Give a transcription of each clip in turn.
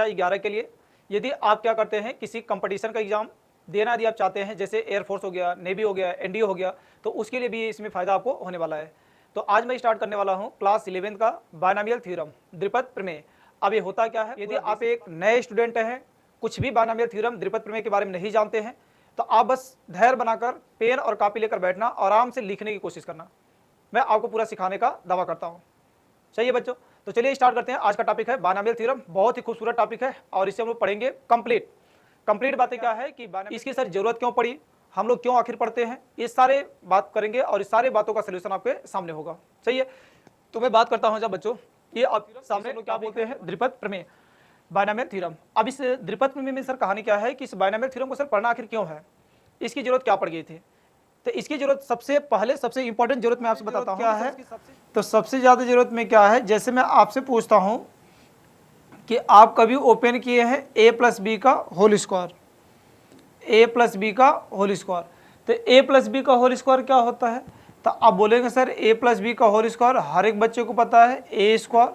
कक्षा 11 के लिए। यदि आप क्या करते हैं, किसी कंपटीशन का एग्जाम देना यदि आप चाहते हैं, जैसे एयरफोर्स हो गया, नेवी हो गया, एनडीए हो गया, तो उसके लिए भी इसमें फ़ायदा आपको होने वाला है। तो आज मैं स्टार्ट करने वाला हूँ क्लास 11 का बायनॉमियल थ्योरम, द्विपद प्रमेय। अब ये होता क्या है, यदि आप एक नए स्टूडेंट हैं, कुछ भी बायनॉमियल थ्योरम, द्विपद प्रमेय के बारे में नहीं जानते हैं, तो आप बस धैर्य बनाकर पेन और कॉपी लेकर बैठना, आराम से लिखने की कोशिश करना। मैं आपको पूरा सिखाने का दावा करता हूँ। सही है बच्चों, तो चलिए स्टार्ट करते हैं। आज का टॉपिक है बायनॉमियल थ्योरम। बहुत ही खूबसूरत टॉपिक है और इसे हम लोग पढ़ेंगे कंप्लीट बातें क्या है कि इसकी सर जरूरत क्यों पड़ी, हम लोग क्यों आखिर पढ़ते हैं, ये सारे बात करेंगे और इस सारे बातों का सलूशन आपके सामने होगा। सही है, तो मैं बात करता हूं जब बच्चों, ये आप सामने लोग क्या बोलते हैं, द्विपद प्रमेय, बायनॉमियल थ्योरम। अब इस द्विपद प्रमेय में सर कहानी क्या है कि इस बायनॉमियल थ्योरम को सर पढ़ना आखिर क्यों है, इसकी जरूरत क्या पड़ गई थी। तो इसकी जरूरत सबसे इंपॉर्टेंट जरूरत मैं आपसे बताता हूँ क्या है। तो सबसे ज्यादा जरूरत में क्या है, जैसे मैं आपसे पूछता हूं कि आप कभी ओपन किए हैं a प्लस बी का whole square, a plus B का होल स्क्वायर। तो a प्लस बी का होल स्क्वायर क्या होता है, तो आप बोलेंगे सर a प्लस बी का होल स्क्वायर हर एक बच्चे को पता है, a स्क्वायर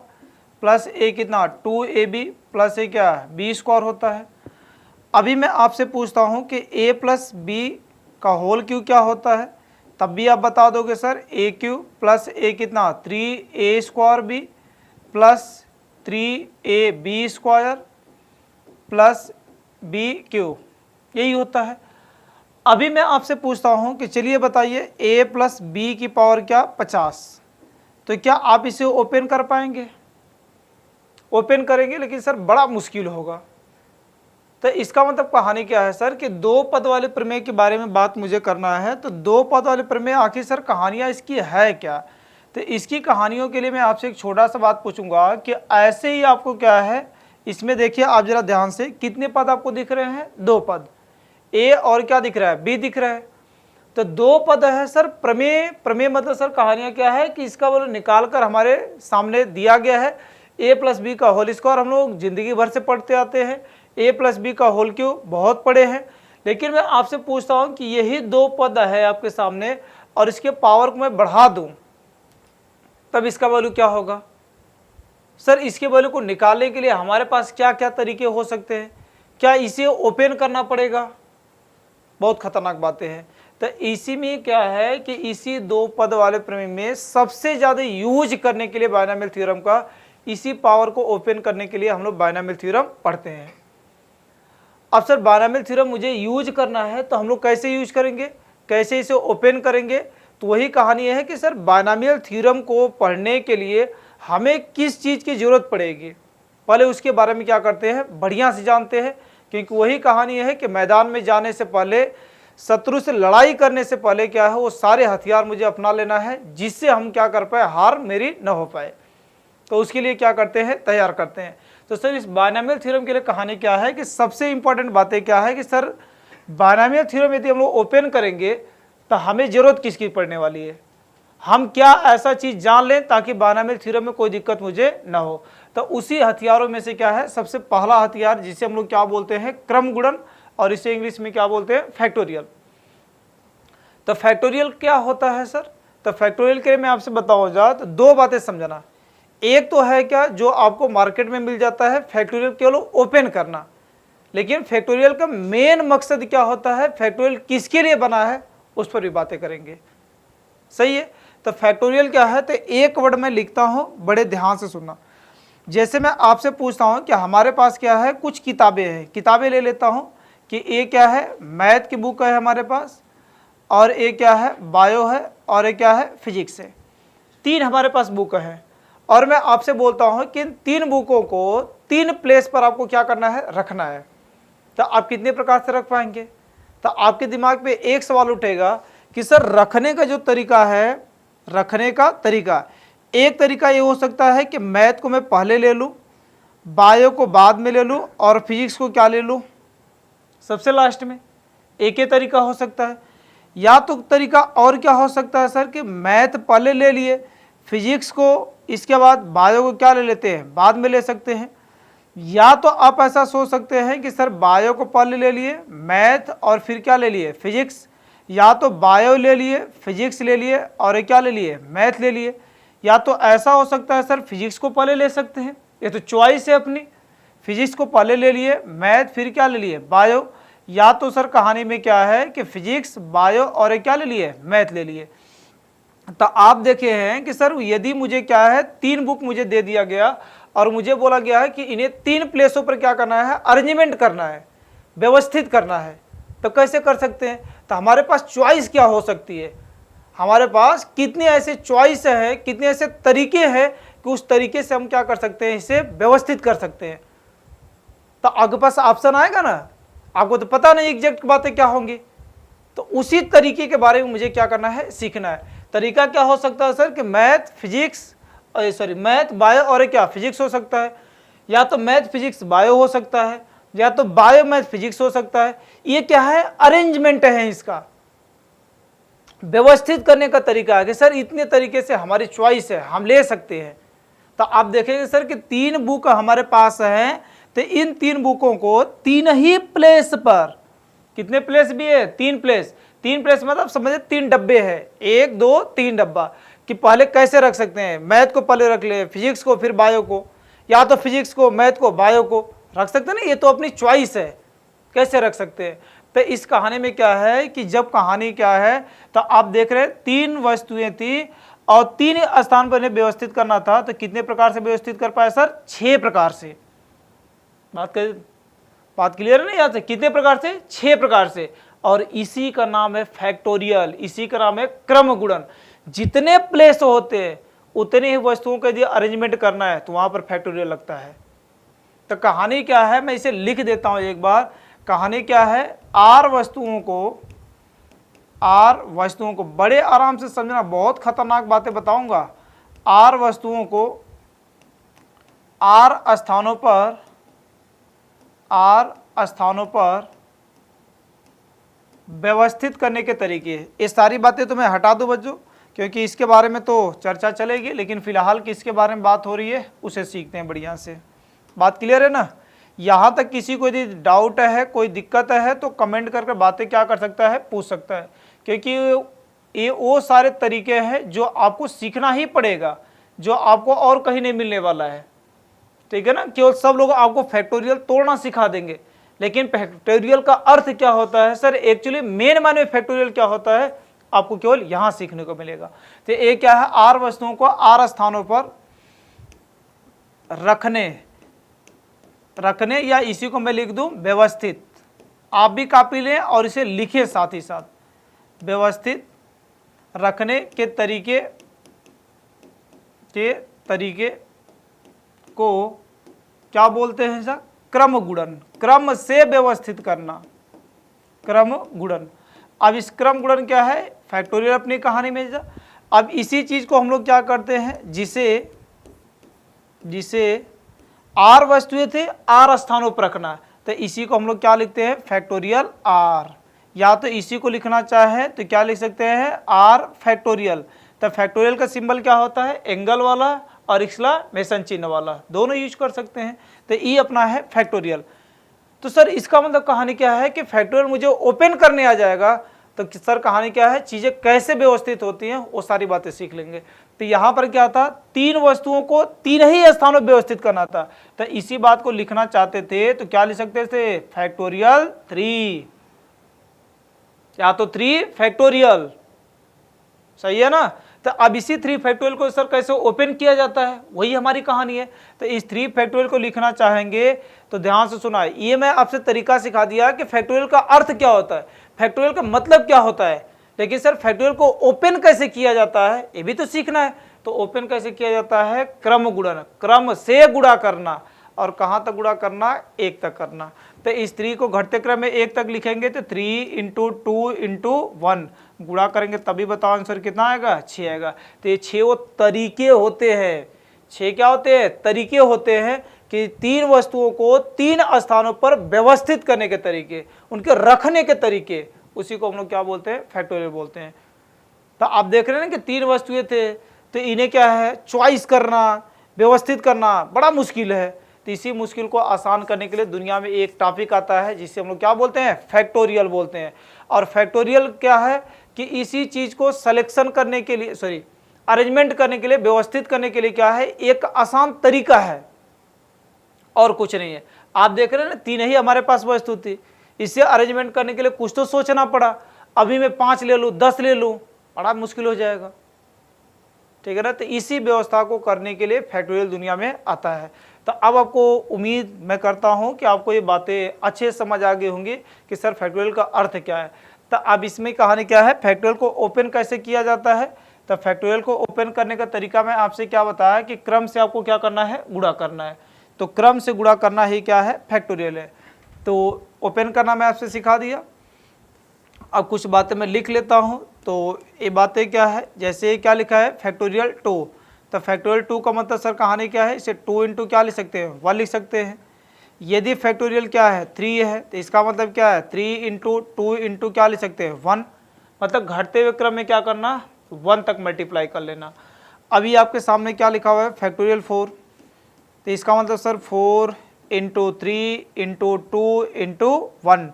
प्लस a कितना 2ab प्लस a क्या है b स्क्वायर होता है। अभी मैं आपसे पूछता हूं कि a प्लस बी का होल क्यू क्या होता है, तब भी आप बता दोगे sir a Q plus a कितना 3a square b plus 3ab square plus b Q, यही होता है। अभी मैं आपसे पूछता हूं कि चलिए बताइए a प्लस बी की पावर क्या 50, तो क्या आप इसे ओपन कर पाएंगे, ओपन करेंगे लेकिन सर बड़ा मुश्किल होगा। तो इसका मतलब कहानी क्या है सर कि दो पद वाले प्रमेय के बारे में बात मुझे करना है। तो दो पद वाले प्रमेय आखिर सर कहानियां इसकी है क्या, तो इसकी कहानियों के लिए मैं आपसे एक छोटा सा बात पूछूंगा कि ऐसे ही आपको क्या है, इसमें देखिए आप जरा ध्यान से, कितने पद आपको दिख रहे हैं, दो पद, ए और क्या दिख रहा है, बी दिख रहा है। तो दो पद है सर प्रमेय मतलब सर कहानियां क्या है कि इसका वो निकाल कर हमारे सामने दिया गया है। ए प्लस बी का होल स्क्वायर हम लोग जिंदगी भर से पढ़ते आते हैं, ए प्लस बी का होल क्यूब बहुत पढ़े हैं, लेकिन मैं आपसे पूछता हूं कि यही दो पद है आपके सामने और इसके पावर को मैं बढ़ा दूं, तब इसका वैल्यू क्या होगा। सर इसके वैल्यू को निकालने के लिए हमारे पास क्या क्या तरीके हो सकते हैं, क्या इसे ओपन करना पड़ेगा, बहुत खतरनाक बातें हैं। तो इसी में क्या है कि इसी दो पद वाले प्रमेय में सबसे ज्यादा यूज करने के लिए बायनॉमियल थ्योरम का, इसी पावर को ओपन करने के लिए हम लोग बायनॉमियल थ्योरम पढ़ते हैं। अब सर बायनॉमियल थ्योरम मुझे यूज करना है तो हम लोग कैसे यूज करेंगे, कैसे इसे ओपन करेंगे, तो वही कहानी है कि सर बायनॉमियल थ्योरम को पढ़ने के लिए हमें किस चीज़ की जरूरत पड़ेगी, पहले उसके बारे में क्या करते हैं बढ़िया से जानते हैं। क्योंकि वही कहानी है कि मैदान में जाने से पहले, शत्रु से लड़ाई करने से पहले क्या है, वो सारे हथियार मुझे अपना लेना है जिससे हम क्या कर पाए, हार मेरी न हो पाए। तो उसके लिए क्या करते हैं, तैयार करते हैं। तो सर इस बायनॉमियल थ्योरम के लिए कहानी क्या है कि सबसे इंपॉर्टेंट बातें क्या है कि सर बायनॉमियल थ्योरम यदि हम लोग ओपन करेंगे तो हमें जरूरत किसकी पड़ने वाली है, हम क्या ऐसा चीज जान लें ताकि बायनॉमियल थ्योरम में कोई दिक्कत मुझे ना हो। तो उसी हथियारों में से क्या है, सबसे पहला हथियार जिसे हम लोग क्या बोलते हैं, क्रम गुणन, और इसे इंग्लिश में क्या बोलते हैं, फैक्टोरियल। तो फैक्टोरियल क्या होता है सर, तो फैक्टोरियल के लिए मैं आपसे बताऊंगा तो दो बातें समझना। एक तो है क्या जो आपको मार्केट में मिल जाता है, फैक्टोरियल केवल ओपन करना, लेकिन फैक्टोरियल का मेन मकसद क्या होता है, फैक्टोरियल किसके लिए बना है, उस पर भी बातें करेंगे। सही है, तो फैक्टोरियल क्या है, तो एक वर्ड में लिखता हूं, बड़े ध्यान से सुनना। जैसे मैं आपसे पूछता हूं कि हमारे पास क्या है, कुछ किताबें हैं, किताबें ले लेता हूं कि एक क्या है, मैथ की बुक है हमारे पास, और एक क्या है, बायो है, और एक क्या है, फिजिक्स है। तीन हमारे पास बुक है और मैं आपसे बोलता हूं कि इन तीन बुकों को तीन प्लेस पर आपको क्या करना है, रखना है। तो आप कितने प्रकार से रख पाएंगे, तो आपके दिमाग पे एक सवाल उठेगा कि सर रखने का जो तरीका है, रखने का तरीका, एक तरीका ये हो सकता है कि मैथ को मैं पहले ले लूं, बायो को बाद में ले लूं, और फिजिक्स को क्या ले लूं, सबसे लास्ट में। एक ही तरीका हो सकता है। या तो तरीका और क्या हो सकता है सर कि मैथ पहले ले लिए, फिजिक्स को इसके बाद बायो को क्या ले लेते हैं, बाद में ले सकते हैं। या तो आप ऐसा सोच सकते हैं कि सर बायो को पहले ले लिए, मैथ और फिर क्या ले लिए, फिजिक्स। या तो बायो ले लिए, फिजिक्स ले लिए, और क्या ले लिए, मैथ ले लिए। या तो ऐसा हो सकता है सर फिजिक्स को पहले ले सकते हैं, ये तो चॉइस है अपनी, फिजिक्स को पहले ले लिए, मैथ फिर क्या ले लिए, बायो। या तो सर कहानी में क्या है कि फिजिक्स, बायो और एक क्या ले लिए, मैथ ले लिए। तो आप देखे हैं कि सर यदि मुझे क्या है 3 बुक मुझे दे दिया गया और मुझे बोला गया है कि इन्हें 3 प्लेसों पर क्या करना है, अरेंजमेंट करना है, व्यवस्थित करना है, तो कैसे कर सकते हैं। तो हमारे पास चॉइस क्या हो सकती है, हमारे पास कितने ऐसे चॉइस है, कितने ऐसे तरीके हैं कि उस तरीके से हम क्या कर सकते हैं, इसे व्यवस्थित कर सकते हैं। तो आपके पास ऑप्शन आएगा ना, आपको तो पता नहीं एग्जैक्ट बातें क्या होंगी, तो उसी तरीके के बारे में मुझे क्या करना है, सीखना है। तरीका क्या हो सकता है सर कि मैथ फिजिक्स मैथ बायो और क्या फिजिक्स हो सकता है, या तो मैथ फिजिक्स बायो हो सकता है, या तो बायो मैथ फिजिक्स हो सकता है। ये क्या है, अरेंजमेंट है, इसका व्यवस्थित करने का तरीका है कि सर इतने तरीके से हमारी चॉइस है, हम ले सकते हैं। तो आप देखेंगे सर कि 3 बुक हमारे पास हैं, तो इन 3 बुकों को 3 ही प्लेस पर, कितने प्लेस भी है, 3 प्लेस। 3 प्लेस मतलब समझे 3 डब्बे हैं, 1 2 3 डब्बा, कि पहले कैसे रख सकते हैं, मैथ को पहले रख ले, फिजिक्स को फिर बायो को, या तो फिजिक्स को, मैथ को, बायो को रख सकते हैं ना, ये तो अपनी चॉइस है, कैसे रख सकते हैं। तो इस कहानी में क्या है कि जब कहानी क्या है, तो आप देख रहे हैं 3 वस्तुएं थी और 3 स्थान पर इन्हें व्यवस्थित करना था, तो कितने प्रकार से व्यवस्थित कर पाए सर, 6 प्रकार से। बात क्लियर है ना, याद से कितने प्रकार से, 6 प्रकार से। और इसी का नाम है फैक्टोरियल, इसी का नाम है क्रम गुणन। जितने प्लेस होते हैं उतने ही वस्तुओं का यदि अरेंजमेंट करना है तो वहां पर फैक्टोरियल लगता है। तो कहानी क्या है, मैं इसे लिख देता हूं एक बार। कहानी क्या है, आर वस्तुओं को बड़े आराम से समझना, बहुत खतरनाक बातें बताऊंगा। आर वस्तुओं को आर स्थानों पर व्यवस्थित करने के तरीके। ये सारी बातें तो मैं हटा दूं बच्चों, क्योंकि इसके बारे में तो चर्चा चलेगी, लेकिन फिलहाल किसके बारे में बात हो रही है उसे सीखते हैं बढ़िया से। बात क्लियर है ना। यहाँ तक किसी को यदि डाउट है, कोई दिक्कत है, तो कमेंट करके बातें क्या कर सकता है, पूछ सकता है, क्योंकि ये वो सारे तरीके हैं जो आपको सीखना ही पड़ेगा, जो आपको और कहीं नहीं मिलने वाला है। ठीक है ना। केवल सब लोग आपको फैक्टोरियल तोड़ना सिखा देंगे, लेकिन फैक्टोरियल का अर्थ क्या होता है सर, एक्चुअली मेन मायने में फैक्टोरियल क्या होता है आपको केवल यहां सीखने को मिलेगा। तो ये क्या है, आर वस्तुओं को आर स्थानों पर रखने या इसी को मैं लिख दूं व्यवस्थित। आप भी कॉपी लें और इसे लिखें साथ ही साथ। व्यवस्थित रखने के तरीके को क्या बोलते हैं सर, क्रम गुणन। क्रम से व्यवस्थित करना, क्रम गुणन। अब इस क्रम गुणन क्या है, फैक्टोरियल अपनी कहानी में जा। अब इसी चीज को हम लोग क्या करते हैं, जिसे आर वस्तुएं थे आर स्थानों पर रखना, तो इसी को हम लोग क्या लिखते हैं, फैक्टोरियल आर। या तो इसी को लिखना चाहे तो क्या लिख सकते हैं, आर फैक्टोरियल। तो फैक्टोरियल का सिंबल क्या होता है, एंगल वाला और एक्सक्लेमेशन चिन्ह वाला, दोनों यूज कर सकते हैं। तो ये अपना है फैक्टोरियल। तो सर इसका मतलब कहानी क्या है कि फैक्टोरियल मुझे ओपन करने आ जाएगा, तो सर कहानी क्या है, चीजें कैसे व्यवस्थित होती हैं वो सारी बातें सीख लेंगे। तो यहां पर क्या था, 3 वस्तुओं को 3 ही स्थानों में व्यवस्थित करना था, तो इसी बात को लिखना चाहते थे तो क्या लिख सकते थे, फैक्टोरियल 3, या तो 3 फैक्टोरियल। सही है ना। तो अब इसी 3 फैक्टोरियल को सर कैसे ओपन किया जाता है, वही हमारी कहानी है। तो इस 3 फैक्टोरियल को लिखना चाहेंगे तो ध्यान से सुना, ये मैं आपसे तरीका सिखा दिया कि फैक्टोरियल का अर्थ क्या होता है, फैक्टोरियल का मतलब क्या होता है, लेकिन सर फैक्टोरियल को ओपन कैसे किया जाता है ये भी तो सीखना है। तो ओपन कैसे किया जाता है, क्रम गुणन, क्रम से गुणा करना, और कहाँ तक गुणा करना, 1 तक करना। तो इस 3 को घटते क्रम में 1 तक लिखेंगे तो 3 × 2 × 1 गुणा करेंगे तभी बताओ आंसर कितना आएगा, 6 आएगा। तो ये 6 वो तरीके होते हैं, 6 क्या होते हैं, तरीके होते हैं कि 3 वस्तुओं को 3 स्थानों पर व्यवस्थित करने के तरीके, उनके रखने के तरीके, उसी को हम लोग क्या बोलते हैं, फैक्टोरियल बोलते हैं। तो आप देख रहे हैं ना कि 3 वस्तुएं थे, तो इन्हें क्या है, चॉइस करना, व्यवस्थित करना बड़ा मुश्किल है। तो इसी मुश्किल को आसान करने के लिए दुनिया में एक टॉपिक आता है जिसे हम लोग क्या बोलते हैं, फैक्टोरियल बोलते हैं। और फैक्टोरियल क्या है कि इसी चीज को सिलेक्शन करने के लिए, अरेंजमेंट करने के लिए, व्यवस्थित करने के लिए क्या है, एक आसान तरीका है और कुछ नहीं है। आप देख रहे हैं ना, 3 ही हमारे पास वस्तु थी, इसे अरेंजमेंट करने के लिए कुछ तो सोचना पड़ा। अभी मैं 5 ले लूँ, 10 ले लूँ, बड़ा मुश्किल हो जाएगा, ठीक है ना। तो इसी व्यवस्था को करने के लिए फैक्टोरियल दुनिया में आता है। तो अब आपको उम्मीद मैं करता हूं कि आपको ये बातें अच्छे समझ आ गई होंगी कि सर फैक्टोरियल का अर्थ क्या है। तो अब इसमें कहानी क्या है, फैक्टोरियल को ओपन कैसे किया जाता है। तो फैक्टोरियल को ओपन करने का तरीका मैं आपसे क्या बताया कि क्रम से आपको क्या करना है, गुणा करना है। तो क्रम से गुणा करना ही क्या है, फैक्टोरियल है। तो ओपन करना मैं आपसे सिखा दिया। अब कुछ बातें मैं लिख लेता हूं। तो ये बातें क्या है, जैसे क्या लिखा है, फैक्टोरियल 2। तो फैक्टोरियल 2 का मतलब सर कहानी क्या है, इसे 2 इंटू क्या लिख सकते हैं, 1 लिख सकते हैं। यदि फैक्टोरियल क्या है, 3 है, तो इसका मतलब क्या है, 3 इंटू 2 इंटू क्या लिख सकते हैं, 1। मतलब घटते हुए क्रम में क्या करना, 1 तक मल्टीप्लाई कर लेना। अभी आपके सामने क्या लिखा हुआ है, फैक्टोरियल 4। तो इसका मतलब सर 4 इंटू 3 इंटू 2 इंटू 1।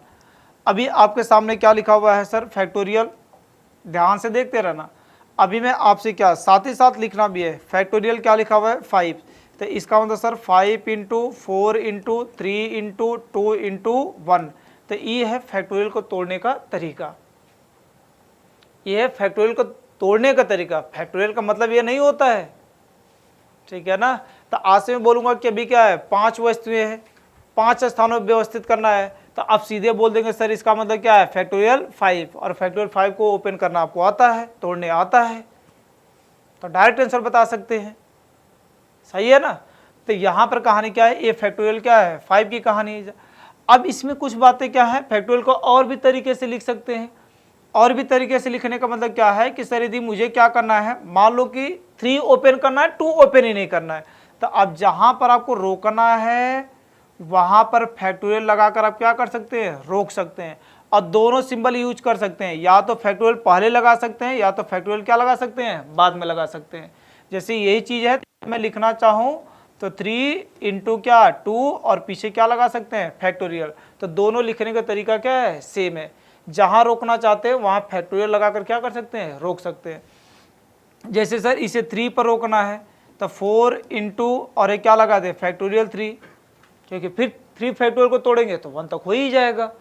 अभी आपके सामने क्या लिखा हुआ है सर, फैक्टोरियल, ध्यान से देखते रहना। अभी मैं आपसे क्या साथ ही साथ लिखना भी है, फैक्टोरियल क्या लिखा हुआ है, 5। तो इसका मतलब sir 5 into 4 into 3 into 2 into 1। तो ये है फैक्टोरियल को तोड़ने का तरीका, ये है फैक्टोरियल को तोड़ने का तरीका। फैक्टोरियल का मतलब ये नहीं होता है, ठीक है ना। तो आज से मैं बोलूँगा कि अभी क्या है, 5 वस्तुएं हैं, 5 स्थानों में व्यवस्थित करना है। तो आप सीधे बोल देंगे सर इसका मतलब क्या है, फैक्टोरियल 5। और फैक्टोरियल 5 को ओपन करना आपको आता है, तोड़ने आता है, तो डायरेक्ट आंसर बता सकते हैं, सही है ना। तो यहाँ पर कहानी क्या है, ये फैक्टोरियल क्या है, 5 की कहानी है। अब इसमें कुछ बातें क्या है, फैक्टोरियल को और भी तरीके से लिख सकते हैं। और भी तरीके से लिखने का मतलब क्या है कि सर यदि मुझे क्या करना है, मान लो कि 3 ओपन करना है, 2 ओपन ही नहीं करना है, तो अब जहाँ पर आपको रोकना है वहाँ पर फैक्टोरियल लगाकर आप क्या कर सकते हैं, रोक सकते हैं। और दोनों सिंबल यूज कर सकते हैं, या तो फैक्टोरियल पहले लगा सकते हैं, या तो फैक्टोरियल क्या लगा सकते हैं, बाद में लगा सकते हैं। जैसे यही चीज़ है, मैं लिखना चाहूँ तो 3 इंटू क्या 2 और पीछे क्या लगा सकते हैं, फैक्टोरियल। तो दोनों लिखने का तरीका क्या है, सेम है। जहाँ रोकना चाहते हैं वहाँ फैक्टोरियल लगाकर क्या कर सकते हैं, रोक सकते हैं। जैसे सर इसे 3 पर रोकना है तो 4 इंटू और एक क्या लगा दे, फैक्टोरियल 3, क्योंकि फिर 3 फैक्टोरियल को तोड़ेंगे तो 1 तक हो ही जाएगा।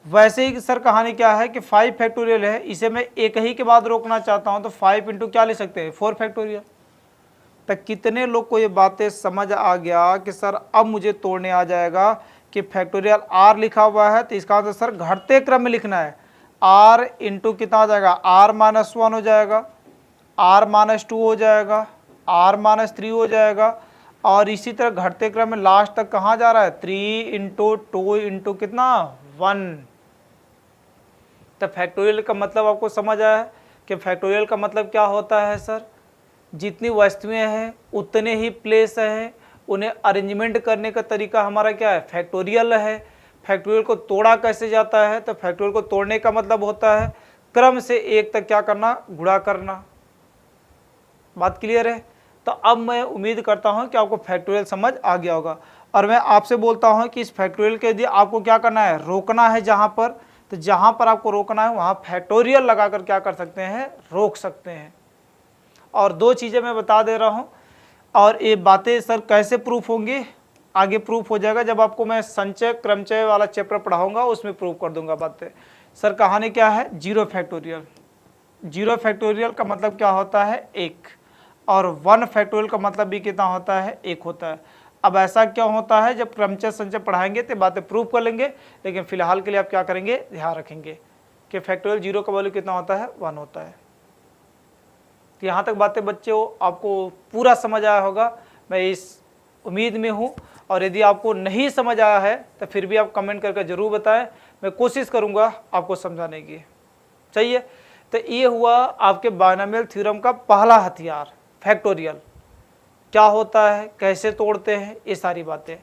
वैसे ही सर कहानी क्या है कि 5 फैक्टोरियल है, इसे मैं एक ही के बाद रोकना चाहता हूँ तो 5 इंटू क्या ले सकते हैं, 4 फैक्टोरियल। तो कितने लोग को ये बातें समझ आ गया कि सर अब मुझे तोड़ने आ जाएगा कि फैक्टोरियल आर लिखा हुआ है तो इसका मतलब सर घटते क्रम में लिखना है। आर इंटू कितना हो जाएगा, आर माइनस 1 हो जाएगा, आर माइनस 2 हो जाएगा, आर माइनस 3 हो जाएगा। और इसी तरह घटते क्रम में लास्ट तक कहाँ जा रहा है, 3 इंटू 2 इंटू कितना, 1। तो फैक्टोरियल का मतलब आपको समझ आया है कि फैक्टोरियल का मतलब क्या होता है सर, जितनी वस्तुएं हैं उतने ही प्लेस हैं, उन्हें अरेंजमेंट करने का तरीका हमारा क्या है, फैक्टोरियल है। फैक्टोरियल को तोड़ा कैसे जाता है, तो फैक्टोरियल को तोड़ने का मतलब होता है क्रम से 1 तक क्या करना, गुणा करना। बात क्लियर है। तो अब मैं उम्मीद करता हूं कि आपको फैक्टोरियल समझ आ गया होगा। और मैं आपसे बोलता हूं कि इस फैक्टोरियल के यदि आपको क्या करना है, रोकना है जहां पर, तो जहां पर आपको रोकना है वहां फैक्टोरियल लगाकर क्या कर सकते हैं, रोक सकते हैं। और 2 चीज़ें मैं बता दे रहा हूं, और ये बातें सर कैसे प्रूफ होंगी, आगे प्रूफ हो जाएगा जब आपको मैं संचय क्रमचय वाला चैप्टर पढ़ाऊंगा, उसमें प्रूफ कर दूंगा बातें। सर कहानी क्या है, 0 फैक्टोरियल। 0 फैक्टोरियल का मतलब क्या होता है, 1। और 1 फैक्टोरियल का मतलब भी कितना होता है, 1 होता है। अब ऐसा क्यों होता है, जब क्रमचय संचय पढ़ाएंगे तो बातें प्रूव कर लेंगे, लेकिन फिलहाल के लिए आप क्या करेंगे, ध्यान रखेंगे कि फैक्टोरियल 0 का वैल्यू कितना होता है, 1 होता है। तो यहाँ तक बातें बच्चों आपको पूरा समझ आया होगा, मैं इस उम्मीद में हूँ। और यदि आपको नहीं समझ आया है तो फिर भी आप कमेंट करके ज़रूर बताएं, मैं कोशिश करूँगा आपको समझाने की। चाहिए। तो ये हुआ आपके बायनॉमियल थ्योरम का पहला हथियार, फैक्टोरियल क्या होता है, कैसे तोड़ते हैं, ये सारी बातें।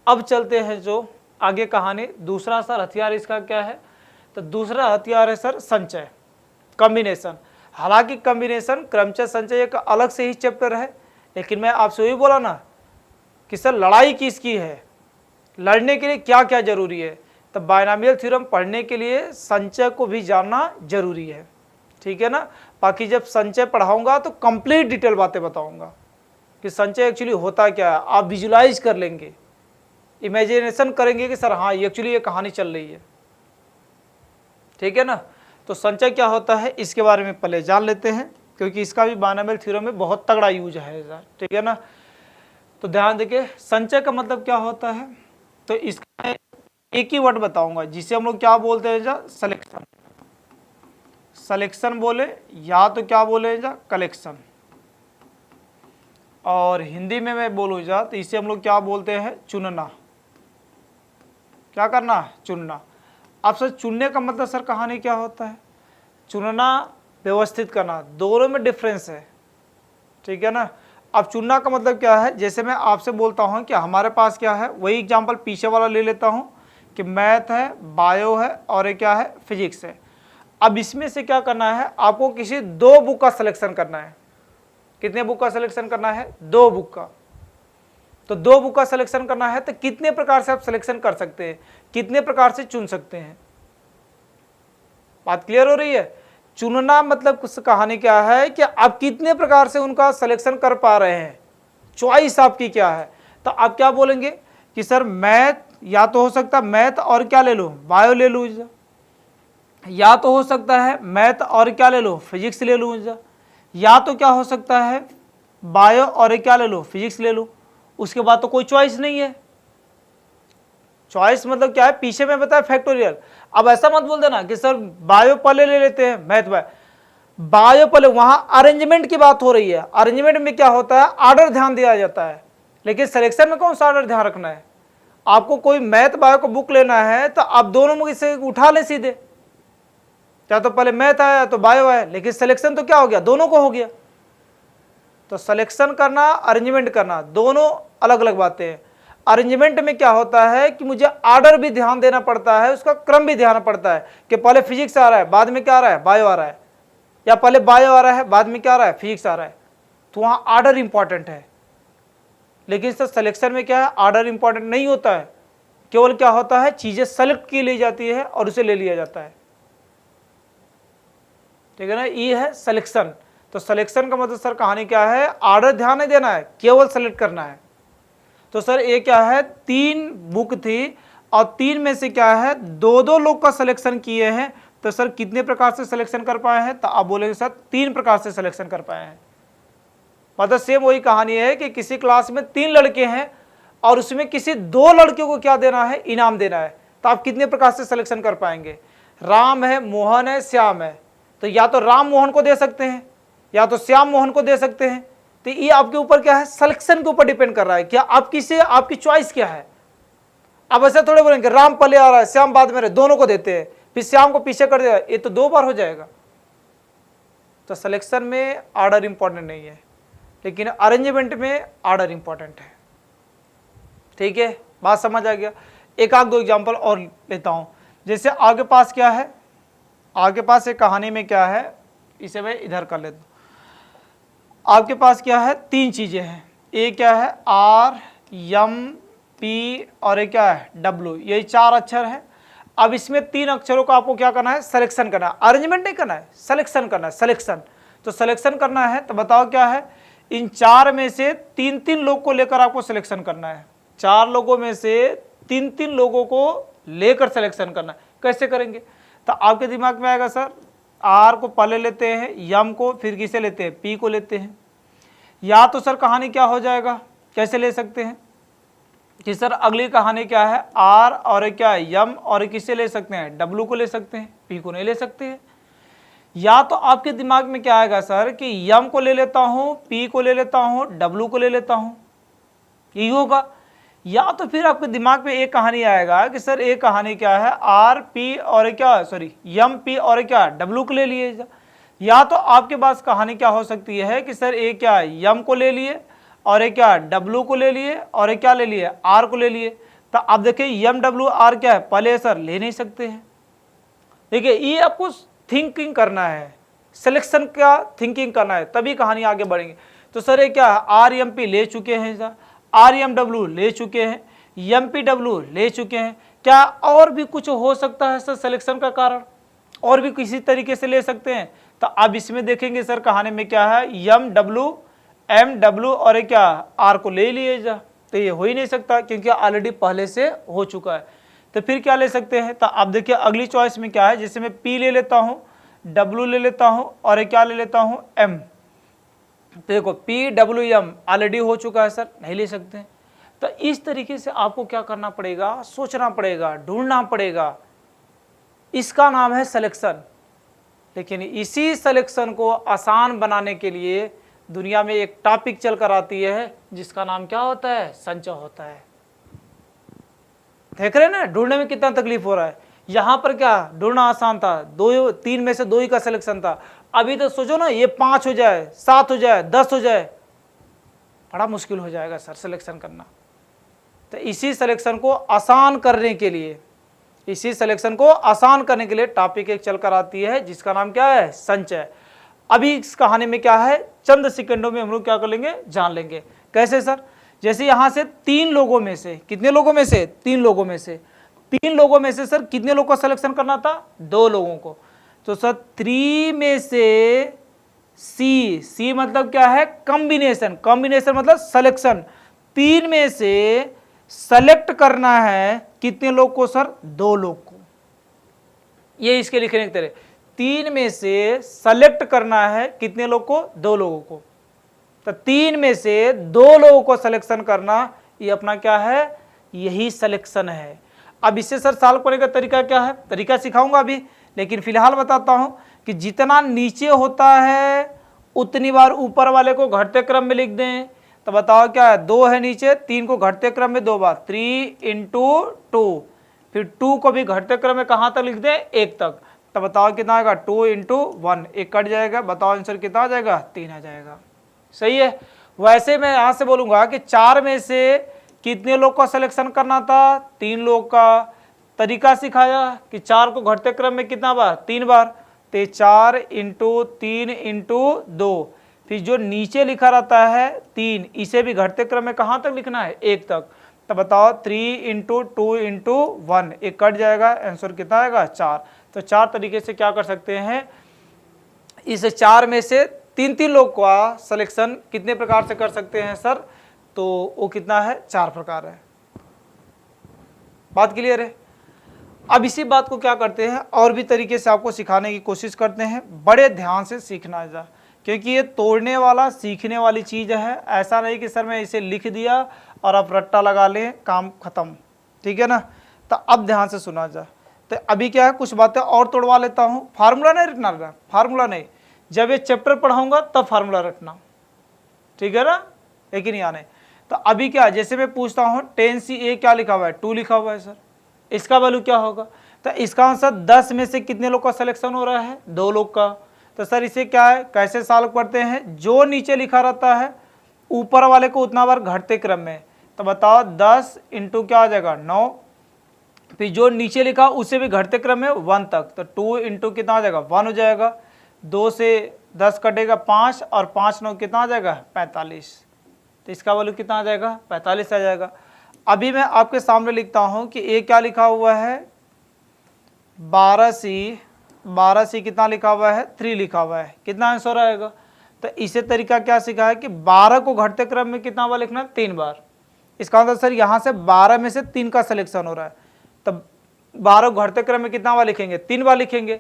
अब चलते हैं जो आगे कहानी, दूसरा सर हथियार इसका क्या है, तो दूसरा हथियार है सर संचय, कॉम्बिनेशन। हालांकि कॉम्बिनेशन क्रमचय संचय एक अलग से ही चैप्टर है, लेकिन मैं आपसे वही बोला ना कि सर लड़ाई किसकी है, लड़ने के लिए क्या क्या जरूरी है। तो बायनॉमियल थ्योरम पढ़ने के लिए संचय को भी जानना जरूरी है, ठीक है ना। बाकी जब संचय पढ़ाऊंगा तो कंप्लीट डिटेल बातें बताऊंगा कि संचय एक्चुअली होता क्या है, आप विजुलाइज कर लेंगे, इमेजिनेशन करेंगे कि सर हाँ एक्चुअली ये कहानी चल रही है, ठीक है ना। तो संचय क्या होता है इसके बारे में पहले जान लेते हैं, क्योंकि इसका भी बायनॉमियल थ्योरम में बहुत तगड़ा यूज है सर, ठीक है ना। तो ध्यान देखिए संचय का मतलब क्या होता है, तो इसका एक ही वर्ड बताऊंगा जिसे हम लोग क्या बोलते हैं जा, सिलेक्शन। सिलेक्शन बोले या तो क्या बोले जा, कलेक्शन। और हिंदी में मैं बोलूँ जा तो इसे हम लोग क्या बोलते हैं, चुनना। क्या करना, चुनना। अब सर चुनने का मतलब सर कहानी क्या होता है, चुनना व्यवस्थित करना, दोनों में डिफरेंस है, ठीक है ना। अब चुनना का मतलब क्या है, जैसे मैं आपसे बोलता हूँ कि हमारे पास क्या है, वही एग्जांपल पीछे वाला ले लेता हूँ कि मैथ है, बायो है और एक क्या है, फिजिक्स है। अब इसमें से क्या करना है, आपको किसी 2 बुक का सिलेक्शन करना है। कितने बुक का सिलेक्शन करना है, 2 बुक का। तो 2 बुक का सिलेक्शन करना है तो कितने प्रकार से आप सिलेक्शन कर सकते हैं, कितने प्रकार से चुन सकते हैं। बात क्लियर हो रही है। चुनना मतलब कुछ कहानी क्या है कि आप कितने प्रकार से उनका सिलेक्शन कर पा रहे हैं, चॉइस आपकी क्या है। तो आप क्या बोलेंगे कि सर मैथ या तो हो सकता है मैथ और क्या ले लो, बायो ले लूँ, या तो हो सकता है मैथ और क्या ले लो, फिजिक्स ले लूँ, या तो क्या हो सकता है बायो और क्या ले लो, फिजिक्स ले लो। उसके बाद तो कोई चॉइस नहीं है। चॉइस मतलब क्या है, पीछे में बताया फैक्टोरियल। अब ऐसा मत बोल देना कि सर बायो पहले ले लेते हैं, मैथ बायो पहले, वहां अरेंजमेंट की बात हो रही है। अरेंजमेंट में क्या होता है, ऑर्डर ध्यान दिया जाता है, लेकिन सिलेक्शन में कौन सा ऑर्डर ध्यान रखना है। आपको कोई मैथ बायो को बुक लेना है तो आप दोनों में से उठा ले सीधे, क्या तो पहले मैथ आया तो बायो आया, लेकिन सिलेक्शन तो क्या हो गया, दोनों को हो गया। तो सिलेक्शन करना, अरेंजमेंट करना, दोनों अलग अलग बातें हैं। अरेंजमेंट में क्या होता है कि मुझे ऑर्डर भी ध्यान देना पड़ता है, उसका क्रम भी ध्यान पड़ता है कि पहले फिजिक्स आ रहा है बाद में क्या आ रहा है, बायो आ रहा है, या पहले बायो आ रहा है बाद में क्या आ रहा है, फिजिक्स आ रहा है। तो वहाँ ऑर्डर इंपॉर्टेंट है। लेकिन सर सिलेक्शन में क्या है, ऑर्डर इंपॉर्टेंट नहीं होता है, केवल क्या होता है चीज़ें सेलेक्ट की ली जाती है और उसे ले लिया जाता है, ठीक है ना। ये है सिलेक्शन। तो सिलेक्शन का मतलब सर कहानी क्या है, ऑर्डर ध्यान नहीं देना है, केवल सेलेक्ट करना है। तो सर ये क्या है, 3 बुक थी और 3 में से क्या है 2-2 लोग का सिलेक्शन किए हैं। तो सर कितने प्रकार से सिलेक्शन कर पाए हैं, तो आप बोलेंगे सर 3 प्रकार से सिलेक्शन कर पाए हैं। मतलब सेम वही कहानी है कि किसी क्लास में 3 लड़के हैं और उसमें किसी 2 लड़कियों को क्या देना है, इनाम देना है। तो आप कितने प्रकार से सिलेक्शन कर पाएंगे, राम है, मोहन है, श्याम है, तो या तो राम मोहन को दे सकते हैं या तो श्याम मोहन को दे सकते हैं। तो ये आपके ऊपर क्या है, सिलेक्शन के ऊपर डिपेंड कर रहा है, क्या आप किसे, आपकी चॉइस क्या है। अब ऐसे थोड़े बोलेंगे राम पहले आ रहा है श्याम बाद में रहे, दोनों को देते हैं, फिर श्याम को पीछे कर देगा, ये तो 2 बार हो जाएगा। तो सिलेक्शन में ऑर्डर इंपॉर्टेंट नहीं है, लेकिन अरेंजमेंट में ऑर्डर इंपॉर्टेंट है, ठीक है। बात समझ आ गया। एक आध 2 एग्जाम्पल और लेता हूं। जैसे आगे पास क्या है, आगे पास एक कहानी में क्या है, इसे मैं इधर कर लेता हूं। आपके पास क्या है, 3 चीजें हैं, एक क्या है आर, एम, पी और एक क्या है डब्ल्यू, यही 4 अक्षर है। अब इसमें 3 अक्षरों को आपको क्या करना है, सिलेक्शन करना है, अरेंजमेंट नहीं करना है, सिलेक्शन करना है, सिलेक्शन। तो सिलेक्शन करना है तो बताओ क्या है, इन 4 में से 3-3 लोग को लेकर आपको सिलेक्शन करना है। 4 लोगों में से 3-3 लोगों को लेकर सिलेक्शन करना है। कैसे करेंगे, तो आपके दिमाग में आएगा सर आर को पहले लेते हैं, यम को फिर किसे लेते हैं, पी को लेते हैं। या तो सर कहानी क्या हो जाएगा, कैसे ले सकते हैं कि सर अगली कहानी क्या है, आर और क्या है यम और किसे ले सकते हैं, डब्ल्यू को ले सकते हैं, पी को नहीं ले सकते हैं। या तो आपके दिमाग में क्या आएगा सर कि यम को ले लेता हूं, पी को ले लेता हूं, डब्ल्यू को ले लेता हूं, यही होगा। या तो फिर आपके दिमाग में एक कहानी आएगा कि सर एक कहानी क्या है, आर पी और क्या सॉरी यम पी और क्या डब्ल्यू को ले लिए। या तो आपके पास कहानी क्या हो सकती है कि सर एक क्या यम को ले लिए और एक क्या डब्ल्यू को ले लिए और एक क्या ले लिए, आर को ले लिए। तो आप देखिए यम डब्ल्यू आर क्या है, पहले सर ले नहीं सकते हैं। देखिए ये आपको थिंकिंग करना है, सिलेक्शन का थिंकिंग करना है, तभी कहानी आगे बढ़ेंगे। तो सर ये क्या आर एम पी ले चुके हैं सर, आर एम डब्ल्यू ले चुके हैं, एम पी डब्ल्यू ले चुके हैं, क्या और भी कुछ हो सकता है सर सिलेक्शन का कारण, और भी किसी तरीके से ले सकते हैं। तो अब इसमें देखेंगे सर कहानी में क्या है, एम डब्ल्यू और क्या आर को ले लिए जा। तो ये हो ही नहीं सकता क्योंकि ऑलरेडी पहले से हो चुका है। तो फिर क्या ले सकते हैं, तो आप देखिए अगली चॉइस में क्या है, जैसे मैं P ले लेता हूँ, W ले लेता हूँ और क्या ले लेता हूँ M। तो देखो PWM ऑलरेडी हो चुका है सर, नहीं ले सकते हैं। तो इस तरीके से आपको क्या करना पड़ेगा, सोचना पड़ेगा, ढूंढना पड़ेगा, इसका नाम है सिलेक्शन। लेकिन इसी सिलेक्शन को आसान बनाने के लिए दुनिया में एक टॉपिक चल कर आती है जिसका नाम क्या होता है, संचय होता है। देख रहे हैं ना ढूंढने में कितना तकलीफ हो रहा है। यहां पर क्या ढूंढना आसान था, 3 में से 2 ही का सिलेक्शन था। अभी तो सोचो ना ये 5 हो जाए, 7 हो जाए, 10 हो जाए, बड़ा मुश्किल हो जाएगा सर सिलेक्शन करना। तो इसी सिलेक्शन को आसान करने के लिए, इसी सिलेक्शन को आसान करने के लिए टॉपिक एक चल कर आती है जिसका नाम क्या है, संचय। अभी इस कहानी में क्या है, चंद सेकंडों में हम लोग क्या कर लेंगे, जान लेंगे। कैसे सर, जैसे यहां से 3 लोगों में से, कितने लोगों में से, 3 लोगों में से, 3 लोगों में से सर कितने लोगों का सिलेक्शन करना था, 2 लोगों को। तो सर 3 में से सी मतलब क्या है, कॉम्बिनेशन, कॉम्बिनेशन मतलब सिलेक्शन। 3 में से सेलेक्ट करना है कितने लोग को सर, 2 लोग को। ये इसके लिखने की तरह 3 में से सेलेक्ट करना है कितने लोग को, 2 लोगों को। तो 3 में से 2 लोगों को सिलेक्शन करना, ये अपना क्या है, यही सिलेक्शन है। अब इससे सर सॉल्व करने का तरीका क्या है, तरीका सिखाऊंगा अभी, लेकिन फिलहाल बताता हूं कि जितना नीचे होता है उतनी बार ऊपर वाले को घटते क्रम में लिख दें। तो बताओ क्या है, 2 है नीचे, 3 को घटते क्रम में 2 बार, 3 × 2, फिर 2 को भी घटते क्रम में कहाँ तक लिख दें, 1 तक। तो बताओ कितना आएगा, 2 × 1, 1 कट जाएगा, बताओ आंसर कितना आ जाएगा, 3 आ जाएगा। सही है। वैसे मैं यहाँ से बोलूँगा कि 4 में से कितने लोग का सिलेक्शन करना था, 3 लोग का। तरीका सिखाया कि 4 को घटते क्रम में कितना बार, 3 बार। तो 4 × 3 × 2, फिर जो नीचे लिखा रहता है 3, इसे भी घटते क्रम में कहाँ तक लिखना है, 1 तक। तो बताओ 3 × 2 × 1, 1 कट जाएगा, आंसर कितना आएगा, 4। तो 4 तरीके से क्या कर सकते हैं, इस 4 में से 3 लोग का सिलेक्शन कितने प्रकार से कर सकते हैं सर, तो वो कितना है, 4 प्रकार है। बात क्लियर है। अब इसी बात को क्या करते हैं, और भी तरीके से आपको सिखाने की कोशिश करते हैं। बड़े ध्यान से सीखना है क्योंकि ये तोड़ने वाला, सीखने वाली चीज़ है। ऐसा नहीं कि सर मैं इसे लिख दिया और आप रट्टा लगा लें, काम खत्म, ठीक है ना। तो अब ध्यान से सुना जा। तो अभी क्या है, कुछ बातें और तोड़वा लेता हूँ। फार्मूला नहीं रटना, फार्मूला नहीं, जब ये चैप्टर पढ़ाऊंगा तब फार्मूला रटना, ठीक है ना, लेकिन यहाँ नहीं। तो अभी क्या, जैसे मैं पूछता हूँ 10C क्या लिखा हुआ है, 2 लिखा हुआ है सर, इसका वैल्यू क्या होगा। तो इसका आंसर 10 में से कितने लोग का सिलेक्शन हो रहा है, 2 लोग का। तो सर इसे क्या है, कैसे सॉल्व करते हैं, जो नीचे लिखा रहता है ऊपर वाले को उतना बार घटते क्रम में। तो बताओ 10 × क्या आ जाएगा, 9, फिर जो नीचे लिखा उसे भी घटते क्रम में 1 तक। तो 2 × कितना आ जाएगा, 1 हो जाएगा। 2 से 10 कटेगा 5, और 5 9 कितना आ जाएगा, 45। तो इसका वैल्यू कितना आ जाएगा, 45 आ जाएगा। अभी मैं आपके सामने लिखता हूं कि ये क्या लिखा हुआ है, 12C कितना लिखा हुआ है, 3 लिखा हुआ है, कितना आंसर आएगा। तो इसे तरीका क्या सीखा है कि 12 को घटते क्रम में कितना बार लिखना, 3 बार। इसका मतलब सर यहाँ से 12 में से 3 का सिलेक्शन हो रहा है, तब 12 को घटते क्रम में कितना बार लिखेंगे, 3 बार लिखेंगे।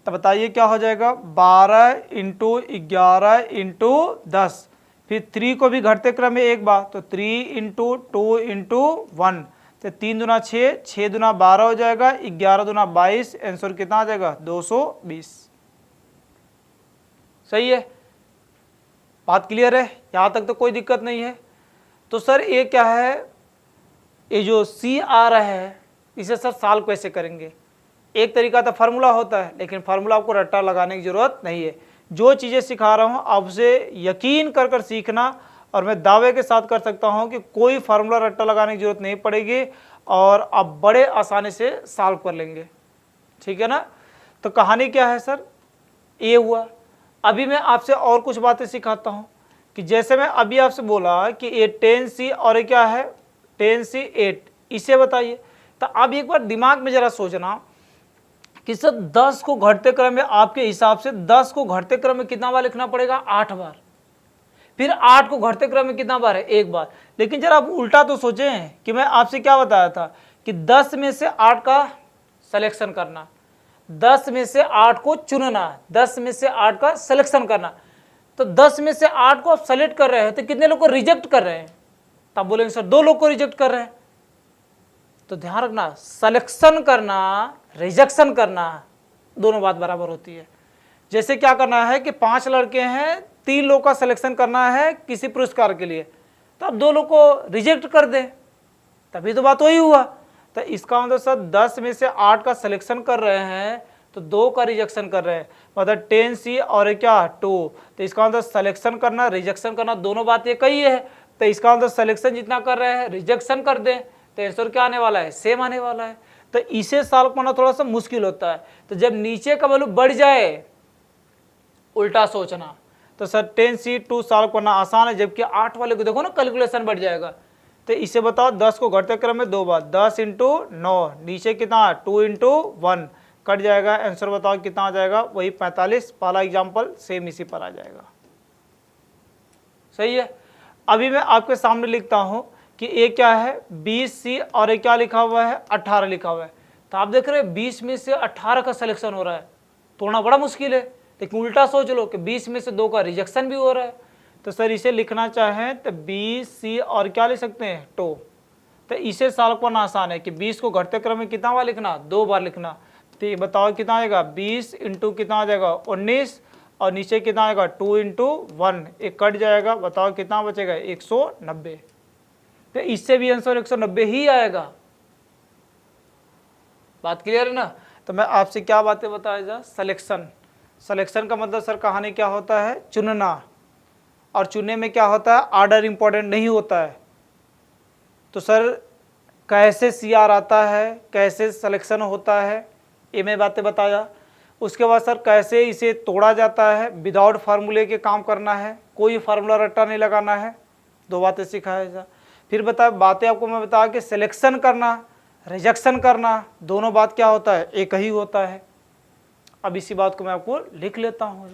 तो बताइए क्या हो जाएगा, 12 × 11 × 10, फिर 3 को भी घटते क्रम में 1 बार, तो 3 × 2 × 1, तो 3 दूना 6, 6 दूना 12 हो जाएगा, 11 दूना 22, आंसर कितना आ जाएगा, 220। सही है, बात क्लियर है, यहाँ तक तो कोई दिक्कत नहीं है। तो सर ये क्या है, ये जो C आ रहा है इसे सर सॉल्व कैसे करेंगे। एक तरीका तो फार्मूला होता है, लेकिन फार्मूला आपको रट्टा लगाने की जरूरत नहीं है। जो चीज़ें सिखा रहा हूँ आपसे यकीन कर कर सीखना, और मैं दावे के साथ कर सकता हूँ कि कोई फार्मूला रट्टा लगाने की जरूरत नहीं पड़ेगी और आप बड़े आसानी से सॉल्व कर लेंगे, ठीक है ना। तो कहानी क्या है सर, ये हुआ। अभी मैं आपसे और कुछ बातें सिखाता हूँ कि जैसे मैं अभी आपसे बोला कि ये 10C और ये क्या है 10C 8, इसे बताइए। तो अब एक बार दिमाग में जरा सोचना कि सर 10 को घटते क्रम में आपके हिसाब से 10 को घटते क्रम में कितना बार लिखना पड़ेगा, 8 बार। फिर 8 को घटते क्रम में कितना बार है, एक बार। लेकिन जरा आप उल्टा तो सोचें कि मैं आपसे क्या बताया था कि 10 में से 8 का सिलेक्शन करना, 10 में से 8 को चुनना, 10 में से 8 का सिलेक्शन करना। तो 10 में से 8 को आप सेलेक्ट कर रहे हैं तो कितने लोग को रिजेक्ट कर रहे हैं? तब बोलेंगे सर 2 लोग को रिजेक्ट कर रहे हैं। तो ध्यान रखना, सिलेक्शन करना, रिजेक्शन करना, दोनों बात बराबर होती है। जैसे क्या करना है कि 5 लड़के हैं, 3 लोग का सिलेक्शन करना है किसी पुरस्कार के लिए, तो अब 2 लोग को रिजेक्ट कर दें, तभी तो बात वही हुआ। तो इसका मतलब सर 10 में से 8 का सिलेक्शन कर रहे हैं तो 2 का रिजेक्शन कर रहे हैं, मतलब 10C और क्या 2। तो इसका मतलब सिलेक्शन करना, रिजेक्शन करना, दोनों बात एक ही है। तो इसका मतलब सिलेक्शन जितना कर रहे हैं रिजेक्शन कर दें तो आंसर क्या आने वाला है, सेम आने वाला है। तो इसे सॉल्व करना थोड़ा सा मुश्किल होता है। तो जब नीचे का वैल्यू बढ़ जाए, उल्टा सोचना, तो सर 10C2 सॉल्व करना आसान है, जबकि 8 वाले को देखो ना कैलकुलेशन बढ़ जाएगा। तो इसे बताओ 10 को घटते क्रम में 2 बार, 10 × 9, नीचे कितना 2 × 1 कट जाएगा, आंसर बताओ कितना आ जाएगा, वही 45। पहला एग्जाम्पल सेम इसी पर आ जाएगा। सही है। अभी मैं आपके सामने लिखता हूं कि ए क्या है 20C और ए क्या लिखा हुआ है 18 लिखा हुआ है। तो आप देख रहे हैं 20 में से 18 का सिलेक्शन हो रहा है, तोड़ना बड़ा मुश्किल है। लेकिन उल्टा सोच लो कि 20 में से 2 का रिजेक्शन भी हो रहा है। तो सर इसे लिखना चाहें तो 20C और क्या लिख सकते हैं 2। तो इसे सॉल्व करना आसान है कि 20 को घटते क्रम में कितना बार लिखना, 2 बार लिखना। तो ये बताओ कितना आएगा, 20 × कितना आ जाएगा 19, और नीचे कितना आएगा 2 × 1, एक कट जाएगा, बताओ कितना बचेगा 190। तो इससे भी आंसर 190 ही आएगा। बात क्लियर है ना। तो मैं आपसे क्या बातें बताया जा, सिलेक्शन, सिलेक्शन का मतलब सर कहानी क्या होता है, चुनना, और चुनने में क्या होता है आर्डर इंपॉर्टेंट नहीं होता है। तो सर कैसे CR आता है, कैसे सिलेक्शन होता है, ये मैं बातें बताया। उसके बाद सर कैसे इसे तोड़ा जाता है, विदाउट फार्मूले के काम करना है, कोई फार्मूला रट्टा नहीं लगाना है, 2 बातें सिखाया जा। फिर बताया बातें आपको मैं बताया कि सिलेक्शन करना, रिजेक्शन करना, दोनों बात क्या होता है, एक ही होता है। अब इसी बात को मैं आपको लिख लेता हूँ,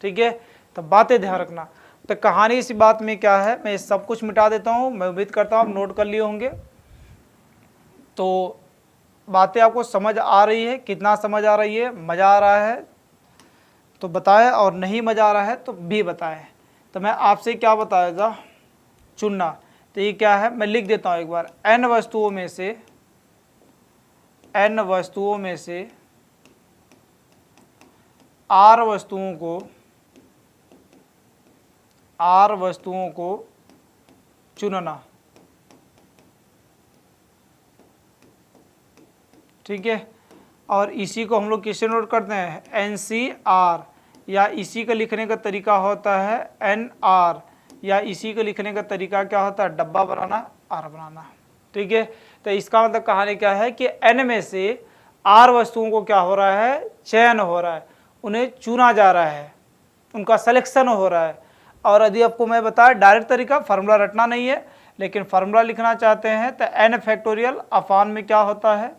ठीक है। तो बातें ध्यान रखना। तो कहानी इसी बात में क्या है, मैं सब कुछ मिटा देता हूँ, मैं उम्मीद करता हूँ आप नोट कर लिए होंगे। तो बातें आपको समझ आ रही है, कितना समझ आ रही है, मज़ा आ रहा है तो बताएं, और नहीं मज़ा आ रहा है तो भी बताएं। तो मैं आपसे क्या बताया था, चुनना। तो ये क्या है, मैं लिख देता हूँ एक बार, n वस्तुओं में से r वस्तुओं को चुनना, ठीक है। और इसी को हम लोग किससे नोट करते हैं, NCR, या इसी का लिखने का तरीका होता है NR, या इसी को लिखने का तरीका क्या होता है, डब्बा बनाना, R बनाना, ठीक है। तो इसका मतलब कहानी क्या है कि N में से R वस्तुओं को क्या हो रहा है, चयन हो रहा है, उन्हें चुना जा रहा है, उनका सिलेक्शन हो रहा है। और यदि आपको मैं बताया डायरेक्ट तरीका, फार्मूला रटना नहीं है, लेकिन फार्मूला लिखना चाहते हैं तो n फैक्टोरियल अपान में क्या होता है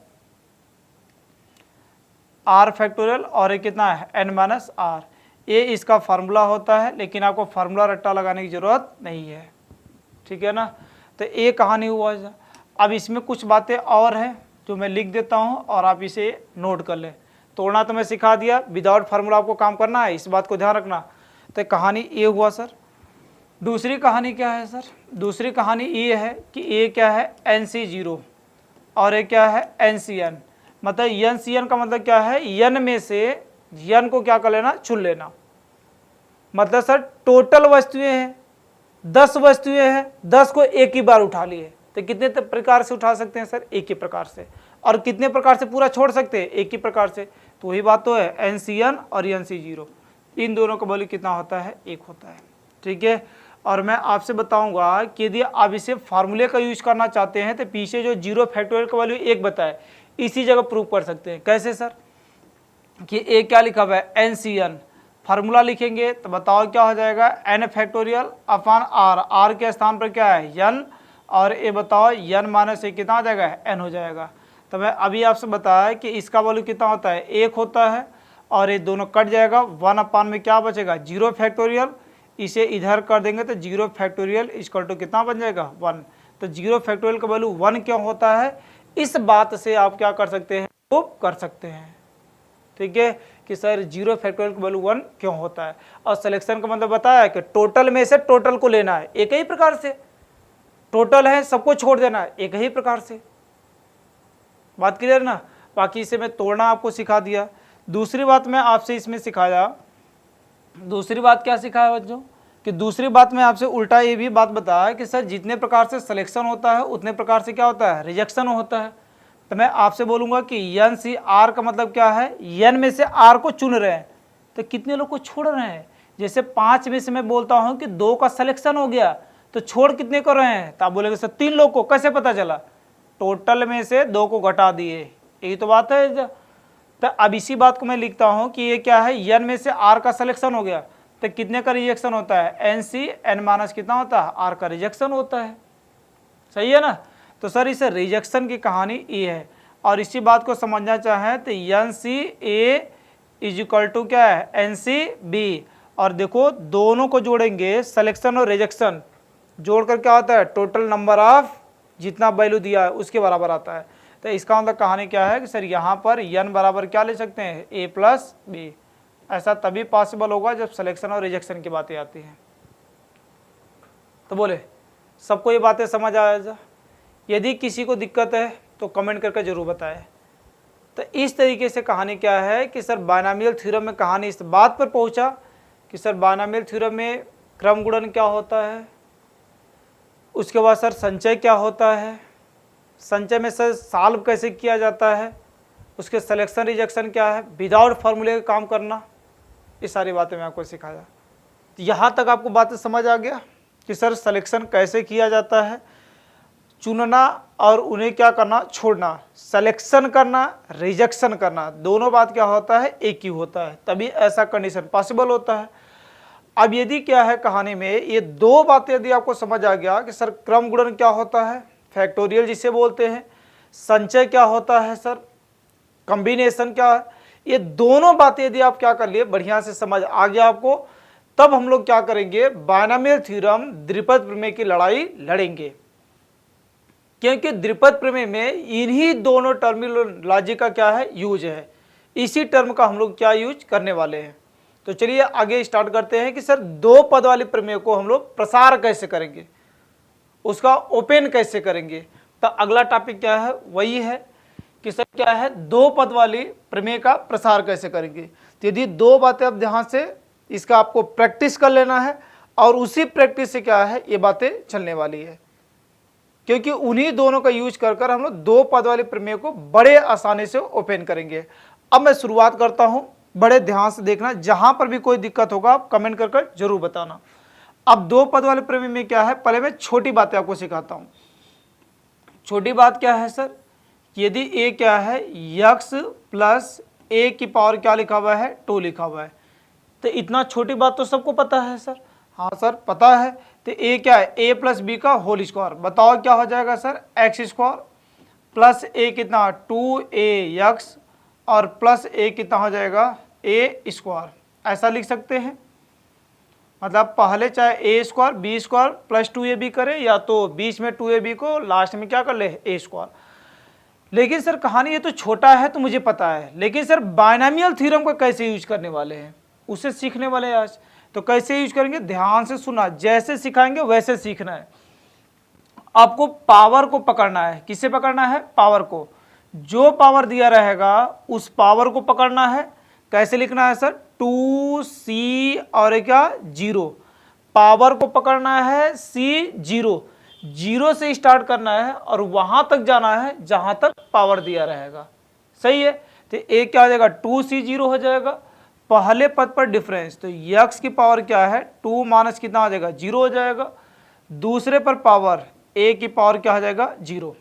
r फैक्टोरियल, और ये कितना है n - r, ये इसका फार्मूला होता है। लेकिन आपको फार्मूला रट्टा लगाने की ज़रूरत नहीं है, ठीक है ना। तो ये कहानी हुआ। अब इसमें कुछ बातें और हैं जो मैं लिख देता हूँ और आप इसे नोट कर लें। तोड़ना तो मैं सिखा दिया, विदाउट फार्मूला आपको काम करना है, इस बात को ध्यान रखना। तो कहानी ये हुआ सर। दूसरी कहानी क्या है सर, दूसरी कहानी ये है कि ये क्या है NC0 और ये क्या है NCN। मतलब NCN का मतलब क्या है, n में से n को क्या कर लेना, चुन लेना। मतलब सर टोटल वस्तुएं हैं 10 वस्तुएं हैं, 10 को एक ही बार उठा लिए। तो कितने प्रकार से उठा सकते हैं सर, एक ही प्रकार से। और कितने प्रकार से पूरा छोड़ सकते हैं, एक ही प्रकार से। तो वही बात तो है, NCN और NC0 इन दोनों का वैल्यू कितना होता है, 1 होता है, ठीक है। और मैं आपसे बताऊंगा कि यदि आप इसे फार्मूले का यूज करना चाहते हैं तो पीछे जो 0 फैक्टोरियल का वैल्यू 1 बताए, इसी जगह प्रूव कर सकते हैं। कैसे सर, कि ए क्या लिखा हुआ है NCN, फार्मूला लिखेंगे तो बताओ क्या हो जाएगा, n फैक्टोरियल अपान r, r के स्थान पर क्या है n, और ये बताओ n माइनस ए कितना आ जाएगा, n हो जाएगा। तो मैं अभी आपसे बताया कि इसका वैल्यू कितना होता है, 1 होता है, और ये दोनों कट जाएगा, 1 अपान में क्या बचेगा 0 फैक्टोरियल, इसे इधर कर देंगे तो 0 फैक्टोरियल इक्वल टू कितना बन जाएगा 1। तो 0 फैक्टोरियल का वैल्यू 1 क्यों होता है, इस बात से आप क्या कर सकते हैं, प्रूव कर सकते हैं। ठीक है कि सर 0 फैक्टोरियल का वैल्यू 1 क्यों होता है। और सिलेक्शन का मतलब बताया कि टोटल में से टोटल को लेना है, एक ही प्रकार से टोटल है सबको छोड़ देना है एक ही प्रकार से। बात क्लियर ना। बाकी इसे मैं तोड़ना आपको सिखा दिया। दूसरी बात मैं आपसे इसमें सिखाया, दूसरी बात क्या सिखाया बच्चों कि दूसरी बात में आपसे उल्टा ये भी बात बताया कि सर जितने प्रकार से सिलेक्शन होता है उतने प्रकार से क्या होता है, रिजेक्शन होता है। तो मैं आपसे बोलूँगा कि एन सी आर का मतलब क्या है, एन में से आर को चुन रहे हैं तो कितने लोग को छोड़ रहे हैं। जैसे 5 में से मैं बोलता हूँ कि 2 का सिलेक्शन हो गया तो छोड़ कितने को रहे हैं, तो आप बोलेंगे सर 3 लोग को। कैसे पता चला, टोटल में से 2 को घटा दिए, यही तो बात है। तो अब इसी बात को मैं लिखता हूँ कि ये क्या है, एन में से आर का सिलेक्शन हो गया तो कितने का रिजेक्शन होता है, एन सी एन माइनस कितना होता है, आर का रिजेक्शन होता है। सही है ना। तो सर इस रिजेक्शन की कहानी ये है। और इसी बात को समझना चाहें तो N C A is equal to क्या है, एन सी बी। और देखो दोनों को जोड़ेंगे, सिलेक्शन और रिजेक्शन जोड़कर क्या होता है, टोटल नंबर ऑफ जितना वैल्यू दिया है उसके बराबर आता है। तो इसका मतलब कहानी क्या है कि सर यहाँ पर एन बराबर क्या ले सकते हैं, ए प्लस बी। ऐसा तभी पॉसिबल होगा जब सिलेक्शन और रिजेक्शन की बातें आती हैं। तो बोले सबको ये बातें समझ आया। यदि किसी को दिक्कत है तो कमेंट करके जरूर बताएं। तो इस तरीके से कहानी क्या है कि सर बायनॉमियल थ्योरम में कहानी इस बात पर पहुंचा कि सर बायनॉमियल थ्योरम में क्रम गुणन क्या होता है, उसके बाद सर संचय क्या होता है, संचय में सर सॉल्व कैसे किया जाता है, उसके सिलेक्शन रिजेक्शन क्या है, विदाउट फार्मूले का काम करना, ये सारी बातें मैं आपको सिखाया। तो यहाँ तक आपको बातें समझ आ गया कि सर सिलेक्शन कैसे किया जाता है, चुनना और उन्हें क्या करना, छोड़ना, सिलेक्शन करना, रिजेक्शन करना, दोनों बात क्या होता है, एक ही होता है, तभी ऐसा कंडीशन पॉसिबल होता है। अब यदि क्या है कहानी में ये 2 बातें यदि आपको समझ आ गया कि सर क्रम गुणन क्या होता है, फैक्टोरियल जिसे बोलते हैं, संचय क्या होता है, सर कॉम्बिनेशन क्या है, ये दोनों बातें यदि आप क्या कर लिए, बढ़िया से समझ आ गया आपको, तब हम लोग क्या करेंगे, बायनॉमियल थ्योरम द्विपद प्रमेय की लड़ाई लड़ेंगे। क्योंकि द्विपद प्रमेय में इन्हीं दोनों टर्मिनोलॉजी का क्या है, यूज है, इसी टर्म का हम लोग क्या यूज करने वाले हैं। तो चलिए आगे स्टार्ट करते हैं कि सर 2 पद वाले प्रमेय को हम लोग प्रसार कैसे करेंगे, उसका ओपन कैसे करेंगे। तो अगला टॉपिक क्या है, वही है कि सर क्या है, 2 पद वाली प्रमेय का प्रसार कैसे करेंगे। तो यदि 2 बातें अब ध्यान से इसका आपको प्रैक्टिस कर लेना है और उसी प्रैक्टिस से क्या है ये बातें चलने वाली है, क्योंकि उन्हीं दोनों का यूज कर हम लोग 2 पद वाले प्रमेय को बड़े आसानी से ओपन करेंगे। अब मैं शुरुआत करता हूं, बड़े ध्यान से देखना, जहां पर भी कोई दिक्कत होगा आप कमेंट कर जरूर बताना। अब 2 पद वाले प्रमेय में क्या है, पहले मैं छोटी बातें आपको सिखाता हूं। छोटी बात क्या है सर, यदि ए क्या है, x प्लस ए की पावर क्या लिखा हुआ है, 2 लिखा हुआ है। तो इतना छोटी बात तो सबको पता है सर, हाँ सर पता है। तो ए क्या है, ए प्लस बी का होल स्क्वायर, बताओ क्या हो जाएगा सर, एक्स स्क्वायर प्लस ए कितना 2ax और प्लस ए कितना हो जाएगा, ए स्क्वायर। ऐसा लिख सकते हैं, मतलब पहले चाहे A square B square plus 2ab करे, या तो बीच में 2ab को लास्ट में क्या कर ले, ए स्क्वायर। लेकिन सर कहानी ये तो छोटा है तो मुझे पता है, लेकिन सर बायनॉमियल थ्योरम को कैसे यूज करने वाले हैं उसे सीखने वाले हैं आज। तो कैसे यूज करेंगे, ध्यान से सुना, जैसे सिखाएंगे वैसे सीखना है। आपको पावर को पकड़ना है, किसे पकड़ना है, पावर को, जो पावर दिया रहेगा उस पावर को पकड़ना है। कैसे लिखना है सर, 2c और क्या 0, पावर को पकड़ना है c 0, 0 से स्टार्ट करना है और वहां तक जाना है जहां तक पावर दिया रहेगा। सही है। तो ए क्या हो जाएगा, 2c0 हो जाएगा, पहले पद पर डिफरेंस, तो x की पावर क्या है, 2 माइनस कितना हो जाएगा, 0 हो जाएगा। दूसरे पर पावर a की पावर क्या हो जाएगा, 0।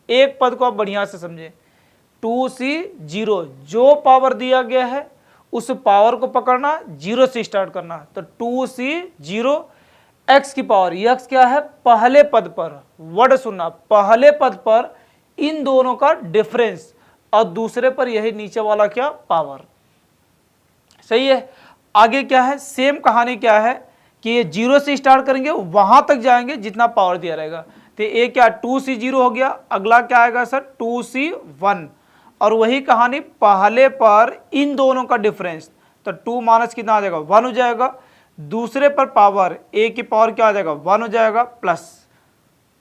एक पद को आप बढ़िया से समझे, 2c0, जो पावर दिया गया है उस पावर को पकड़ना, 0 से स्टार्ट करना। तो 2c0, x की पावर, x क्या है, पहले पद पर, वर्ड सुनना, पहले पद पर इन दोनों का डिफरेंस और दूसरे पर यही नीचे वाला क्या, पावर। सही है। आगे क्या है, सेम कहानी क्या है कि ये 0 से स्टार्ट करेंगे वहां तक जाएंगे जितना पावर दिया रहेगा। तो ये क्या 2C0 हो गया, अगला क्या आएगा सर 2C1, और वही कहानी पहले पर इन दोनों का डिफरेंस, तो 2 माइनस कितना आ जाएगा 1 हो जाएगा, दूसरे पर पावर a की पावर क्या आ जाएगा 1 हो जाएगा प्लस।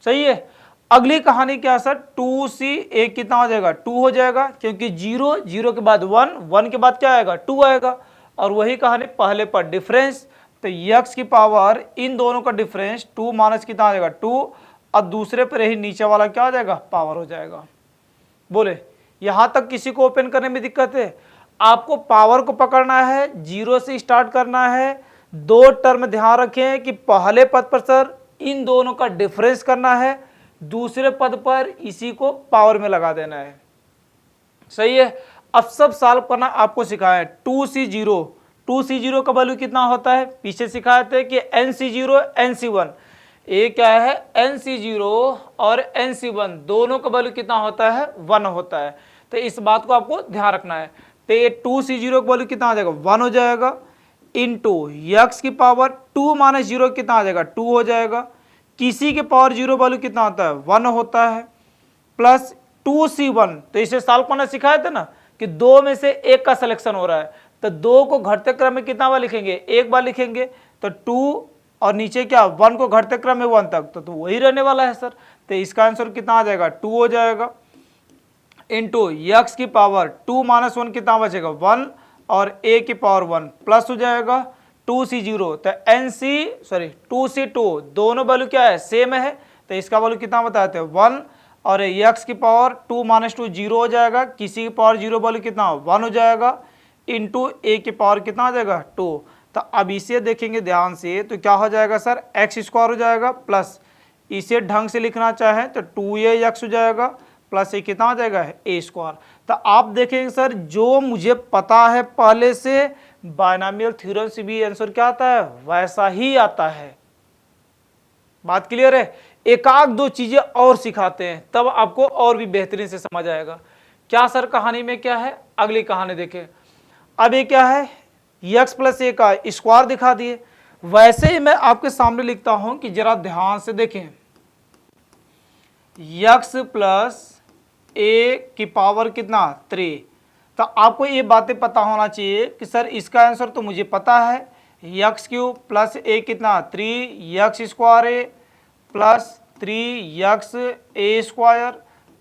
सही है। अगली कहानी क्या है सर 2C कितना हो जाएगा 2 हो जाएगा, क्योंकि 0 0 के बाद 1 1 के बाद क्या आएगा 2 आएगा, और वही कहानी पहले पर डिफरेंस, तो x की पावर इन दोनों का डिफरेंस 2 माइनस कितना आ जाएगा 2, और दूसरे पर यही नीचे वाला क्या आ जाएगा पावर हो जाएगा। बोले यहां तक किसी को ओपन करने में दिक्कत है? आपको पावर को पकड़ना है, 0 से स्टार्ट करना है, 2 टर्म ध्यान रखें कि पहले पद पर सर इन दोनों का डिफरेंस करना है, दूसरे पद पर इसी को पावर में लगा देना है। सही है। अब सब सॉल्व करना आपको सिखाया है। 2C0 का वैल्यू कितना होता है, पीछे सिखाए थे कि NC0 NC1, ये क्या है NC0 और NC1 दोनों का वैल्यू कितना होता है 1 होता है, तो इस बात को आपको ध्यान रखना है। तो ये 2C0 का वैल्यू कितना आ जाएगा 1 हो जाएगा, इंटू x की पावर 2 माइनस 0 कितना आ जाएगा 2 हो जाएगा, किसी के पावर 0 वैल्यू कितना होता है 1 होता है, प्लस 2C1, तो इसे सॉल्व करना सिखाए थे ना कि 2 में से एक का सिलेक्शन हो रहा है, तो 2 को घटते क्रम में कितना बार लिखेंगे, एक बार लिखेंगे, तो 2 और नीचे क्या 1 को घटते क्रम में 1 तक, तो वही रहने वाला है सर। तो इसका आंसर कितना आ जाएगा 2 हो जाएगा, इंटू x की पावर 2 माइनस 1 कितना बचेगा 1, और a की पावर 1 प्लस हो जाएगा 2C0, तो 2C2 दोनों वैल्यू क्या है सेम है, तो इसका वैल्यू कितना बताते हैं 1, और x की पावर 2 माइनस 2 0 हो जाएगा, किसी की पावर 0 वैल्यू कितना 1 हो जाएगा, इंटू a की पावर कितना आ जाएगा 2। तो अब इसे देखेंगे ध्यान से, तो क्या हो जाएगा सर x स्क्वायर हो जाएगा, प्लस इसे ढंग से लिखना चाहें तो 2ax हो जाएगा, प्लस ये कितना आ जाएगा a स्क्वायर। तो आप देखेंगे सर जो मुझे पता है पहले से, बायनॉमियल थ्योरम से भी आंसर क्या आता है वैसा ही आता है। बात क्लियर है। एक आध दो चीजें और सिखाते हैं तब आपको और भी बेहतरीन से समझ आएगा। क्या सर कहानी में क्या है, अगली कहानी देखें। अब ये क्या है x प्लस a का स्क्वायर दिखा दिए, वैसे ही मैं आपके सामने लिखता हूं कि जरा ध्यान से देखें, x प्लस a की पावर कितना 3। तो आपको ये बातें पता होना चाहिए कि सर इसका आंसर तो मुझे पता है, एक्स क्यूब प्लस a कितना 3x square a plus 3x a square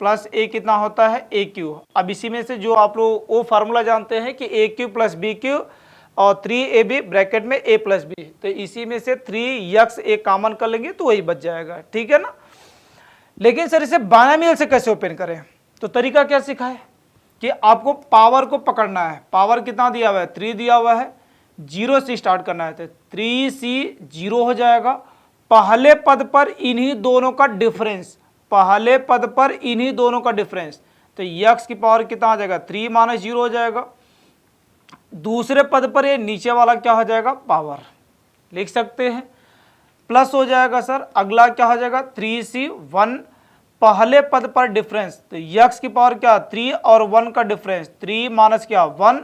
plus a कितना होता है a क्यूब। अब इसी में से जो आप लोग वो फार्मूला जानते हैं कि a cube plus b cube और 3ab ब्रैकेट में a प्लस b, तो इसी में से 3x a कॉमन कर लेंगे तो वही बच जाएगा, ठीक है ना। लेकिन सर इसे बायनॉमियल से कैसे ओपन करें, तो तरीका क्या सिखाए कि आपको पावर को पकड़ना है। पावर कितना दिया हुआ है 3 दिया हुआ है, 0 से स्टार्ट करना है, तो 3C0 हो जाएगा, पहले पद पर इन्हीं दोनों का डिफरेंस, पहले पद पर इन्हीं दोनों का डिफरेंस, तो x की पावर कितना आ जाएगा 3 माइनस 0 हो जाएगा, दूसरे पद पर ये नीचे वाला क्या हो जाएगा पावर, लिख सकते हैं, प्लस हो जाएगा सर अगला क्या हो जाएगा 3C1, पहले पद पर डिफरेंस, तो x की पावर क्या 3 और 1 का डिफरेंस 3 माइनस क्या 1,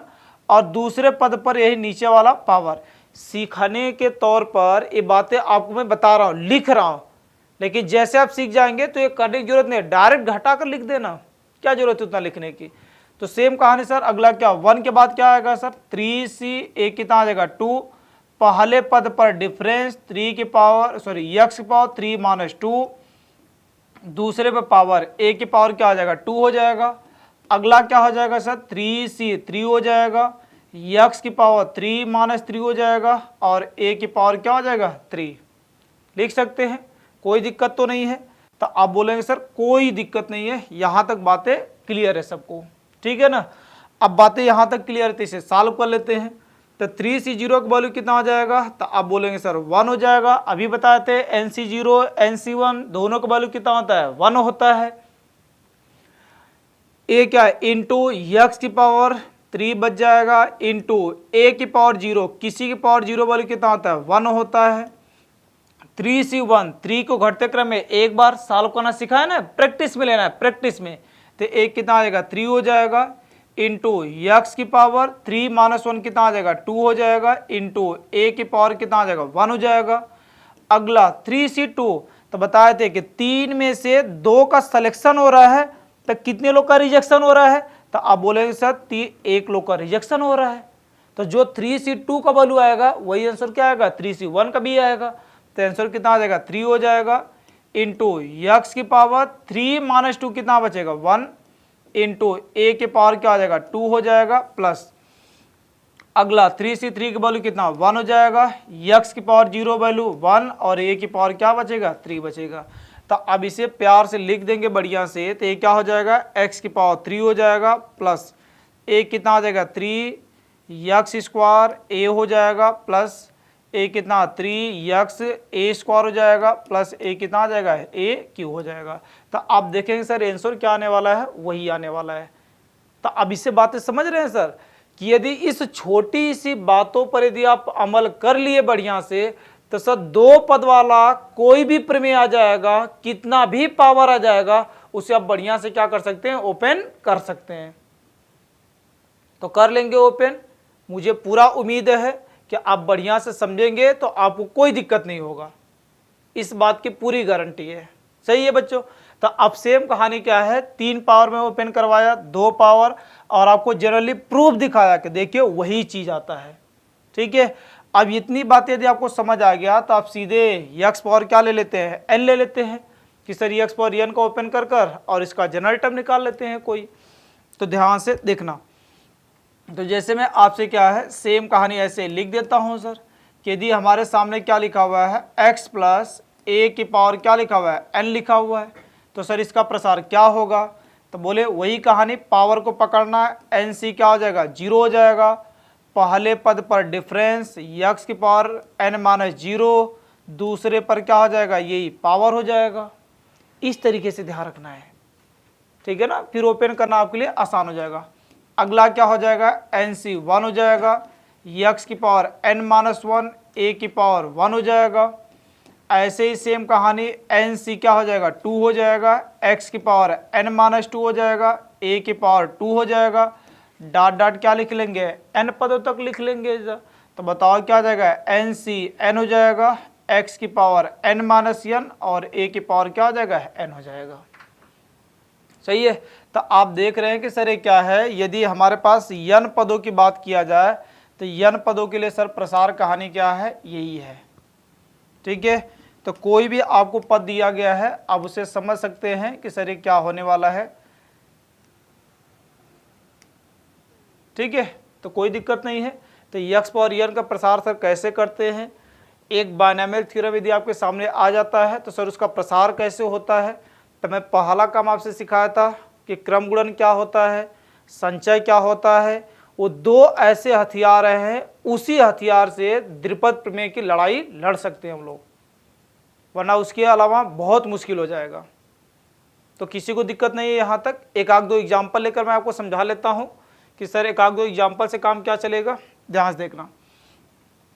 और दूसरे पद पर यही नीचे वाला पावर। सीखने के तौर पर ये बातें आपको मैं बता रहा हूँ, लिख रहा हूँ, लेकिन जैसे आप सीख जाएंगे तो ये करने की जरूरत नहीं, डायरेक्ट घटा कर लिख देना, क्या जरूरत है उतना लिखने की। तो सेम कहानी सर अगला क्या 1 के बाद क्या आएगा सर 3C कितना आ जाएगा 2, पहले पद पर डिफरेंस 3 की पावर x की पावर 3 माइनस 2, दूसरे पे पावर a की पावर क्या हो जाएगा 2 हो जाएगा, अगला क्या हो जाएगा सर 3C 3 हो जाएगा, x की पावर 3 माइनस 3 हो जाएगा, और a की पावर क्या हो जाएगा 3, लिख सकते हैं, कोई दिक्कत तो नहीं है। तो आप बोलेंगे सर कोई दिक्कत नहीं है, यहाँ तक बातें क्लियर है सबको, ठीक है ना। अब बातें यहाँ तक क्लियर है तो इसे सॉल्व कर लेते हैं। तो 3C0 का वैल्यू कितना हो जाएगा, तो आप बोलेंगे सर 1 हो जाएगा। अभी बताए थे NC0 NC1 दोनों का वैल्यू कितना होता है 1 होता है। a क्या इंटू x की पावर 3 बच जाएगा, इंटू a की पावर 0, किसी की पावर 0 वैल्यू कितना होता है 1 होता है। 3C1 3 को घटते क्रम में एक बार सॉल्व करना सिखाया ना, प्रैक्टिस में लेना है, प्रैक्टिस में, तो a कितना आ जाएगा 3 हो जाएगा, इंटू यक्स की पावर 3 माइनस 1 कितना आ जाएगा 2 हो जाएगा, इंटू ए की पावर कितना आ जाएगा 1 हो जाएगा। अगला 3C2, तो बताए थे कि 3 में से 2 का सिलेक्शन हो रहा है, तो कितने लोग का रिजेक्शन हो रहा है, तो आप बोलेंगे सर 1 लोग का रिजेक्शन हो रहा है, तो जो 3C2 का वैल्यू आएगा वही आंसर क्या आएगा 3C1 का भी आएगा, तो आंसर कितना आ जाएगा 3 हो जाएगा, इंटू यक्स की पावर 3 माइनस 2 कितना बचेगा 1, इंटू ए के पावर क्या आ जाएगा 2 हो जाएगा, प्लस अगला 3C3 की वैल्यू कितना 1 हो जाएगा, यक्स की पावर 0 वैल्यू 1 और ए की पावर क्या बचेगा 3 बचेगा। तो अब इसे प्यार से लिख देंगे बढ़िया से, तो ये क्या हो जाएगा एक्स की पावर 3 हो जाएगा, प्लस ए कितना आ जाएगा 3 यक्स स्क्वायर ए हो जाएगा, प्लस ए कितना 3 यक्स ए स्क्वायर हो जाएगा, प्लस ए कितना आ जाएगा ए क्यू हो जाएगा। तो आप देखेंगे सर आंसर क्या आने वाला है वही आने वाला है। तो अब इससे बातें समझ रहे हैं सर कि यदि इस छोटी सी बातों पर यदि आप अमल कर लिए बढ़िया से, तो सर 2 पद वाला कोई भी प्रमेय आ जाएगा, कितना भी पावर आ जाएगा, उसे आप बढ़िया से क्या कर सकते हैं ओपन कर सकते हैं। तो कर लेंगे ओपन, मुझे पूरा उम्मीद है कि आप बढ़िया से समझेंगे तो आपको कोई दिक्कत नहीं होगा, इस बात की पूरी गारंटी है। सही है बच्चों। तो अब सेम कहानी क्या है, 3 पावर में ओपन करवाया, 2 पावर, और आपको जनरली प्रूफ दिखाया कि देखिए वही चीज आता है। ठीक है, अब इतनी बात यदि आपको समझ आ गया तो आप सीधे यक्स पावर क्या ले लेते हैं एन ले लेते हैं कि सर यक्स पावर एन को ओपन कर कर और इसका जनरल टर्म निकाल लेते हैं कोई। तो ध्यान से देखना, तो जैसे मैं आपसे क्या है सेम कहानी ऐसे लिख देता हूं सर कि यदि हमारे सामने क्या लिखा हुआ है x प्लस ए की पावर क्या लिखा हुआ है n लिखा हुआ है, तो सर इसका प्रसार क्या होगा, तो बोले वही कहानी, पावर को पकड़ना है, एन सी क्या हो जाएगा 0 हो जाएगा, पहले पद पर डिफरेंस यक्स की पावर n माइनस 0, दूसरे पर क्या हो जाएगा यही पावर हो जाएगा। इस तरीके से ध्यान रखना है, ठीक है ना, फिर ओपन करना आपके लिए आसान हो जाएगा। अगला क्या हो जाएगा एन सी 1 हो जाएगा, यक्स की पावर n माइनस 1 ए की पावर 1 हो जाएगा। ऐसे ही सेम कहानी एन सी क्या हो जाएगा 2 हो जाएगा, x की पावर n माइनस 2 हो जाएगा, ए की पावर 2 हो जाएगा, डॉट डॉट क्या लिख लेंगे n पदों तक लिख लेंगे। तो बताओ क्या हो जाएगा एन सी n हो जाएगा, x की पावर n माइनस n और a की पावर क्या हो जाएगा n हो जाएगा। सही है। तो आप देख रहे हैं कि सर ये क्या है, यदि हमारे पास n पदों की बात किया जाए तो n पदों के लिए सर प्रसार कहानी क्या है यही है। ठीक है, तो कोई भी आपको पद दिया गया है आप उसे समझ सकते हैं कि सर ये क्या होने वाला है। ठीक है, तो कोई दिक्कत नहीं है। तो यक्स पावर n का प्रसार सर कैसे करते हैं, एक बायनॉमियल थ्योरम यदि आपके सामने आ जाता है तो सर उसका प्रसार कैसे होता है। तो मैं पहला काम आपसे सिखाया था कि क्रम गुणन क्या होता है, संचय क्या होता है। वो 2 ऐसे हथियार हैं, उसी हथियार से द्विपद प्रमेय की लड़ाई लड़ सकते हैं हम लोग, वरना उसके अलावा बहुत मुश्किल हो जाएगा। तो किसी को दिक्कत नहीं है यहाँ तक। एक आध 2 एग्जाम्पल लेकर मैं आपको समझा लेता हूँ कि सर एक आध 2 एग्जाम्पल से काम क्या चलेगा। ध्यान से देखना,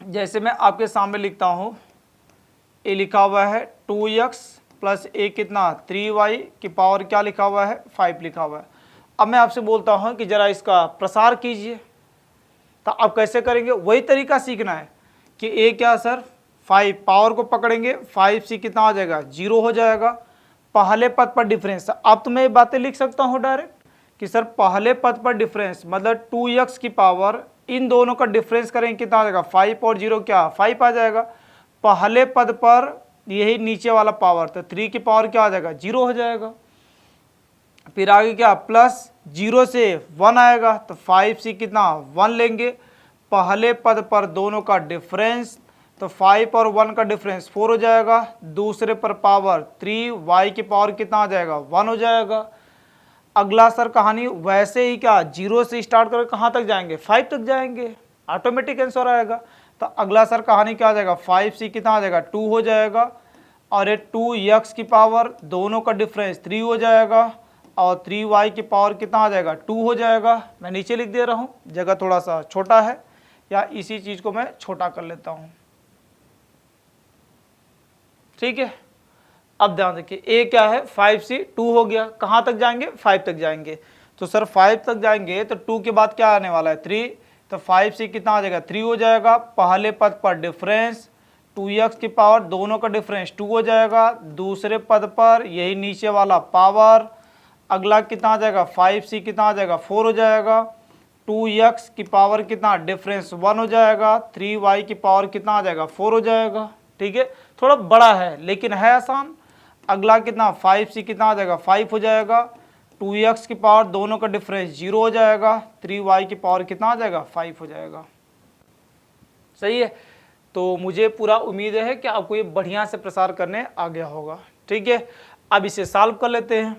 जैसे मैं आपके सामने लिखता हूँ, ए लिखा हुआ है 2x प्लस ए कितना 3y की पावर क्या लिखा हुआ है 5 लिखा हुआ है। अब मैं आपसे बोलता हूँ कि ज़रा इसका प्रसार कीजिए, तो आप कैसे करेंगे वही तरीका सीखना है कि ए क्या सर 5 पावर को पकड़ेंगे, 5 से कितना आ जाएगा 0 हो जाएगा, पहले पद पर डिफरेंस। अब तो मैं ये बातें लिख सकता हूँ डायरेक्ट कि सर पहले पद पर डिफरेंस मतलब 2x की पावर, इन दोनों का डिफरेंस करेंगे कितना आ जाएगा 5 और 0 क्या 5 आ जाएगा, पहले पद पर यही नीचे वाला पावर, तो 3 की पावर क्या आ जाएगा 0 हो जाएगा। फिर आगे क्या प्लस 0 से 1 आएगा, तो 5 से कितना 1 लेंगे, पहले पद पर दोनों का डिफरेंस, तो 5 और 1 का डिफरेंस 4 हो जाएगा, दूसरे पर पावर 3, y की पावर कितना आ जाएगा 1 हो जाएगा। अगला सर कहानी वैसे ही क्या 0 से स्टार्ट करके कहाँ तक जाएंगे 5 तक जाएंगे, ऑटोमेटिक आंसर आएगा। तो अगला सर कहानी क्या आ जाएगा 5 से कितना आ जाएगा 2 हो जाएगा, और ये 2x की पावर दोनों का डिफरेंस 3 हो जाएगा, और 3y की पावर कितना आ जाएगा 2 हो जाएगा। मैं नीचे लिख दे रहा हूँ, जगह थोड़ा सा छोटा है, या इसी चीज़ को मैं छोटा कर लेता हूँ। ठीक है, अब ध्यान देखिए ए क्या है 5 से 2 हो गया, कहाँ तक जाएंगे 5 तक जाएंगे। तो सर 5 तक जाएंगे तो 2 के बाद क्या आने वाला है 3, तो 5 से कितना आ जाएगा 3 हो जाएगा। पहले पद पर डिफरेंस 2x की पावर, दोनों का डिफरेंस 2 हो जाएगा। दूसरे पद पर यही नीचे वाला पावर, अगला कितना आ जाएगा 5c कितना आ जाएगा 4 हो जाएगा। 2x की पावर कितना डिफरेंस 1 हो जाएगा। 3y की पावर कितना आ जाएगा 4 हो जाएगा। ठीक है, थोड़ा बड़ा है लेकिन है आसान। अगला कितना 5c कितना आ जाएगा 5 हो जाएगा। 2x की पावर, दोनों का डिफरेंस 0 हो जाएगा। 3y की पावर कितना आ जाएगा 5 हो जाएगा। सही है, तो मुझे पूरा उम्मीद है कि आपको ये बढ़िया से प्रसार करने आ गया होगा। ठीक है, अब इसे सॉल्व कर लेते हैं।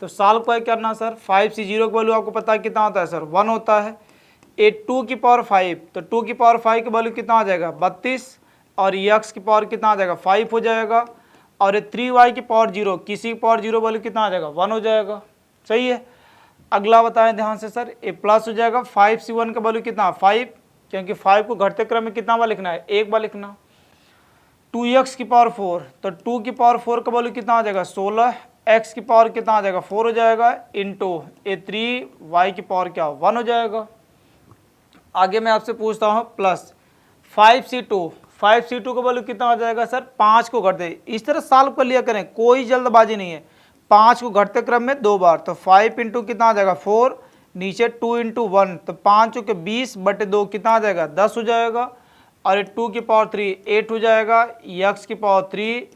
तो सॉल्व क्या करना सर, 5c 0 का वैल्यू आपको पता है कितना होता है सर 1 होता है। ए 2 की पावर 5, तो 2 की पावर 5 का वैल्यू कितना आ जाएगा 32, और x की पावर कितना आ जाएगा 5 हो जाएगा। और ये 3y की पावर 0, किसी की पावर 0 वैल्यू कितना आ जाएगा 1 हो जाएगा। सही है, अगला बताएं ध्यान से सर, ए प्लस हो जाएगा 5c1 का वैल्यू कितना 5, क्योंकि 5 को घटते क्रम में कितना बार लिखना है, एक बार लिखना। 2x की पावर 4, तो 2 की पावर 4 का वैल्यू कितना आ जाएगा 16, x की पावर कितना आ जाएगा 4 हो जाएगा, इंटू ए 3y की पावर क्या 1 हो जाएगा। आगे मैं आपसे पूछता हूँ प्लस 5c2, 5c2 का वैल्यू कितना आ जाएगा सर 5 को घटते, इस तरह सॉल्व कर लिया करें, कोई जल्दबाजी नहीं है। 5 को घटते क्रम में 2 बार, तो 5 इंटू कितना आ जाएगा 4, नीचे 2 इंटू 1, तो 5 के 20/2 कितना आ जाएगा 10 हो जाएगा। और 2 की पावर 3 8 हो जाएगा। x की पावर 3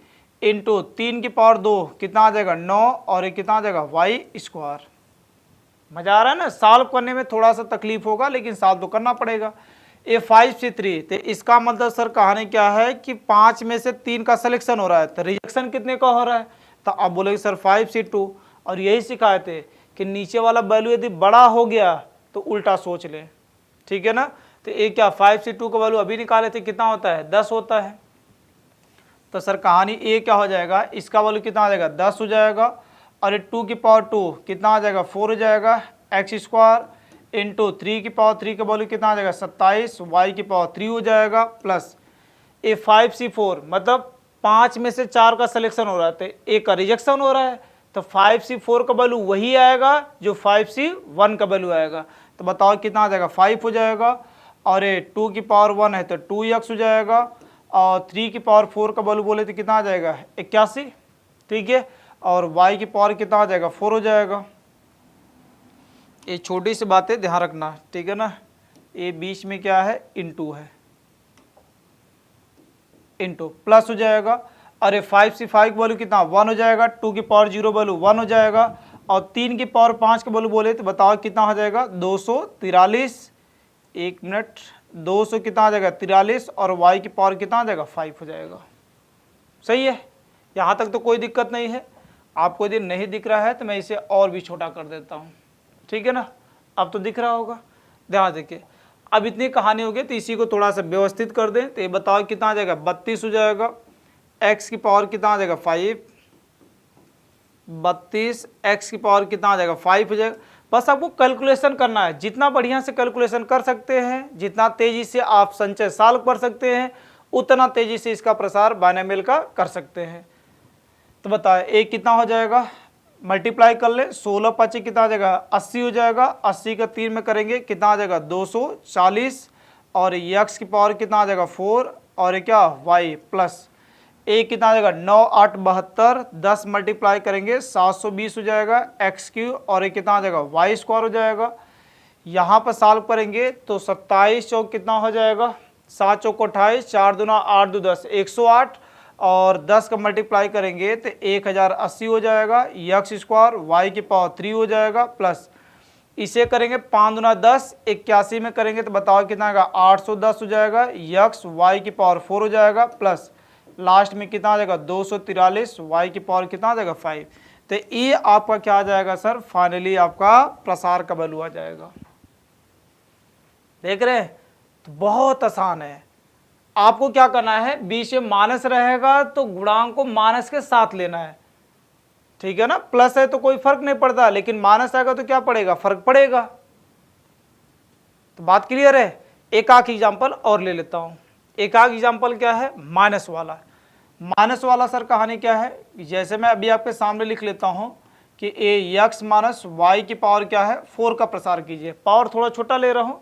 इंटू 3 की पावर 2 कितना आ जाएगा 9, और ये कितना आ जाएगा y स्क्वायर। मजा आ रहा है ना, सॉल्व करने में थोड़ा सा तकलीफ होगा लेकिन सॉल्व तो करना पड़ेगा। ये 5c3, तो इसका मतलब सर कहानी क्या है कि 5 में से 3 का सिलेक्शन हो रहा है, तो रिजेक्शन कितने का हो रहा है, तो आप बोलेंगे सर 5c2। और यही सिखाए थे कि नीचे वाला वैल्यू यदि बड़ा हो गया तो उल्टा सोच लें। ठीक है ना, तो ये क्या 5c2 का वैल्यू अभी निकाले थे कितना होता है 10 होता है। तो सर कहानी ये क्या हो जाएगा, इसका वैल्यू कितना आ जाएगा 10 हो जाएगा। और 2 की पावर 2 कितना आ जाएगा 4 हो जाएगा, एक्स स्क्वायर इंटू 3 की पावर 3 का वैल्यू कितना आ जाएगा 27, वाई की पावर 3 हो जाएगा। प्लस ए 5c4, मतलब 5 में से 4 का सिलेक्शन हो रहा है, तो एक का रिजेक्शन हो रहा है, तो 5c4 का वैल्यू वही आएगा जो 5c1 का वैल्यू आएगा। तो बताओ कितना आ जाएगा 5 हो जाएगा। और ये 2 की पावर 1 है तो 2x हो जाएगा। और 3 की पावर 4 का वैल्यू बोले तो कितना आ जाएगा 81। ठीक है, और y की पावर कितना आ जाएगा 4 हो जाएगा। ये छोटी सी बातें ध्यान रखना, ठीक है ना। ये बीच में क्या है इंटू है, इंटू प्लस हो जाएगा। अरे 5c5 का वैल्यू कितना 1 हो जाएगा, 2 की पावर 0 वैल्यू 1 हो जाएगा। और 3 की पावर 5 का वैल्यू बोले तो बताओ कितना हो जाएगा 243। एक मिनट, 200 कितना आ जाएगा 43, और y की पावर कितना आ जाएगा 5 हो जाएगा। सही है, यहाँ तक तो कोई दिक्कत नहीं है। आपको यदि नहीं दिख रहा है तो मैं इसे और भी छोटा कर देता हूँ, ठीक है ना। अब तो दिख रहा होगा, ध्यान देखिए। अब इतनी कहानी हो गई तो इसी को थोड़ा सा व्यवस्थित कर दें। तो ये बताओ कितना आ जाएगा 32 हो जाएगा। x की पावर कितना आ जाएगा 5, 32 x की पावर कितना आ जाएगा 5 हो जाएगा। बस आपको कैलकुलेशन करना है, जितना बढ़िया से कैलकुलेशन कर सकते हैं, जितना तेजी से आप संचय सॉल्व कर सकते हैं, उतना तेजी से इसका प्रसार बायनोमियल का कर सकते हैं। तो बताए एक कितना हो जाएगा, मल्टीप्लाई कर ले, 16 5 कितना आ जाएगा 80 हो जाएगा। 80 का 3 में करेंगे कितना आ जाएगा 240। और x की पावर कितना आ जाएगा 4, और क्या y प्लस एक कितना आ जाएगा 9 8 72, 10 मल्टीप्लाई करेंगे 720 हो जाएगा एक्स क्यू, और एक कितना आ जाएगा वाई स्क्वायर हो जाएगा। यहाँ पर सॉल्व करेंगे तो 27 चौक कितना हो जाएगा 7 चौक 28, 4 दूना 8 2 10 108, और 10 का मल्टीप्लाई करेंगे तो 1080 हो जाएगा एक्स स्क्वायर, वाई की पावर 3 हो जाएगा। प्लस इसे करेंगे 5 दूना 10, 81 में करेंगे तो बताओ कितना आएगा 810 हो जाएगा एक्स, वाई की पावर 4 हो जाएगा। प्लस लास्ट में कितना आ जाएगा 243, वाई की पावर कितना आ जाएगा 5। तो ये आपका क्या आ जाएगा सर, फाइनली आपका प्रसार का वैल्यू आ जाएगा। देख रहे हैं, तो बहुत आसान है। आपको क्या करना है, बीच में माइनस रहेगा तो गुणांक को माइनस के साथ लेना है, ठीक है ना। प्लस है तो कोई फर्क नहीं पड़ता, लेकिन माइनस आएगा तो क्या पड़ेगा, फर्क पड़ेगा। तो बात क्लियर है। एक आख एग्जाम्पल और ले लेता हूं। एक आख एग्जाम्पल क्या है, माइनस वाला। माइनस वाला सर कहानी क्या है, जैसे मैं अभी आपके सामने लिख लेता हूं कि ए एक्स माइनस वाई की पावर क्या है 4 का प्रसार कीजिए। पावर थोड़ा छोटा ले रहा हूँ,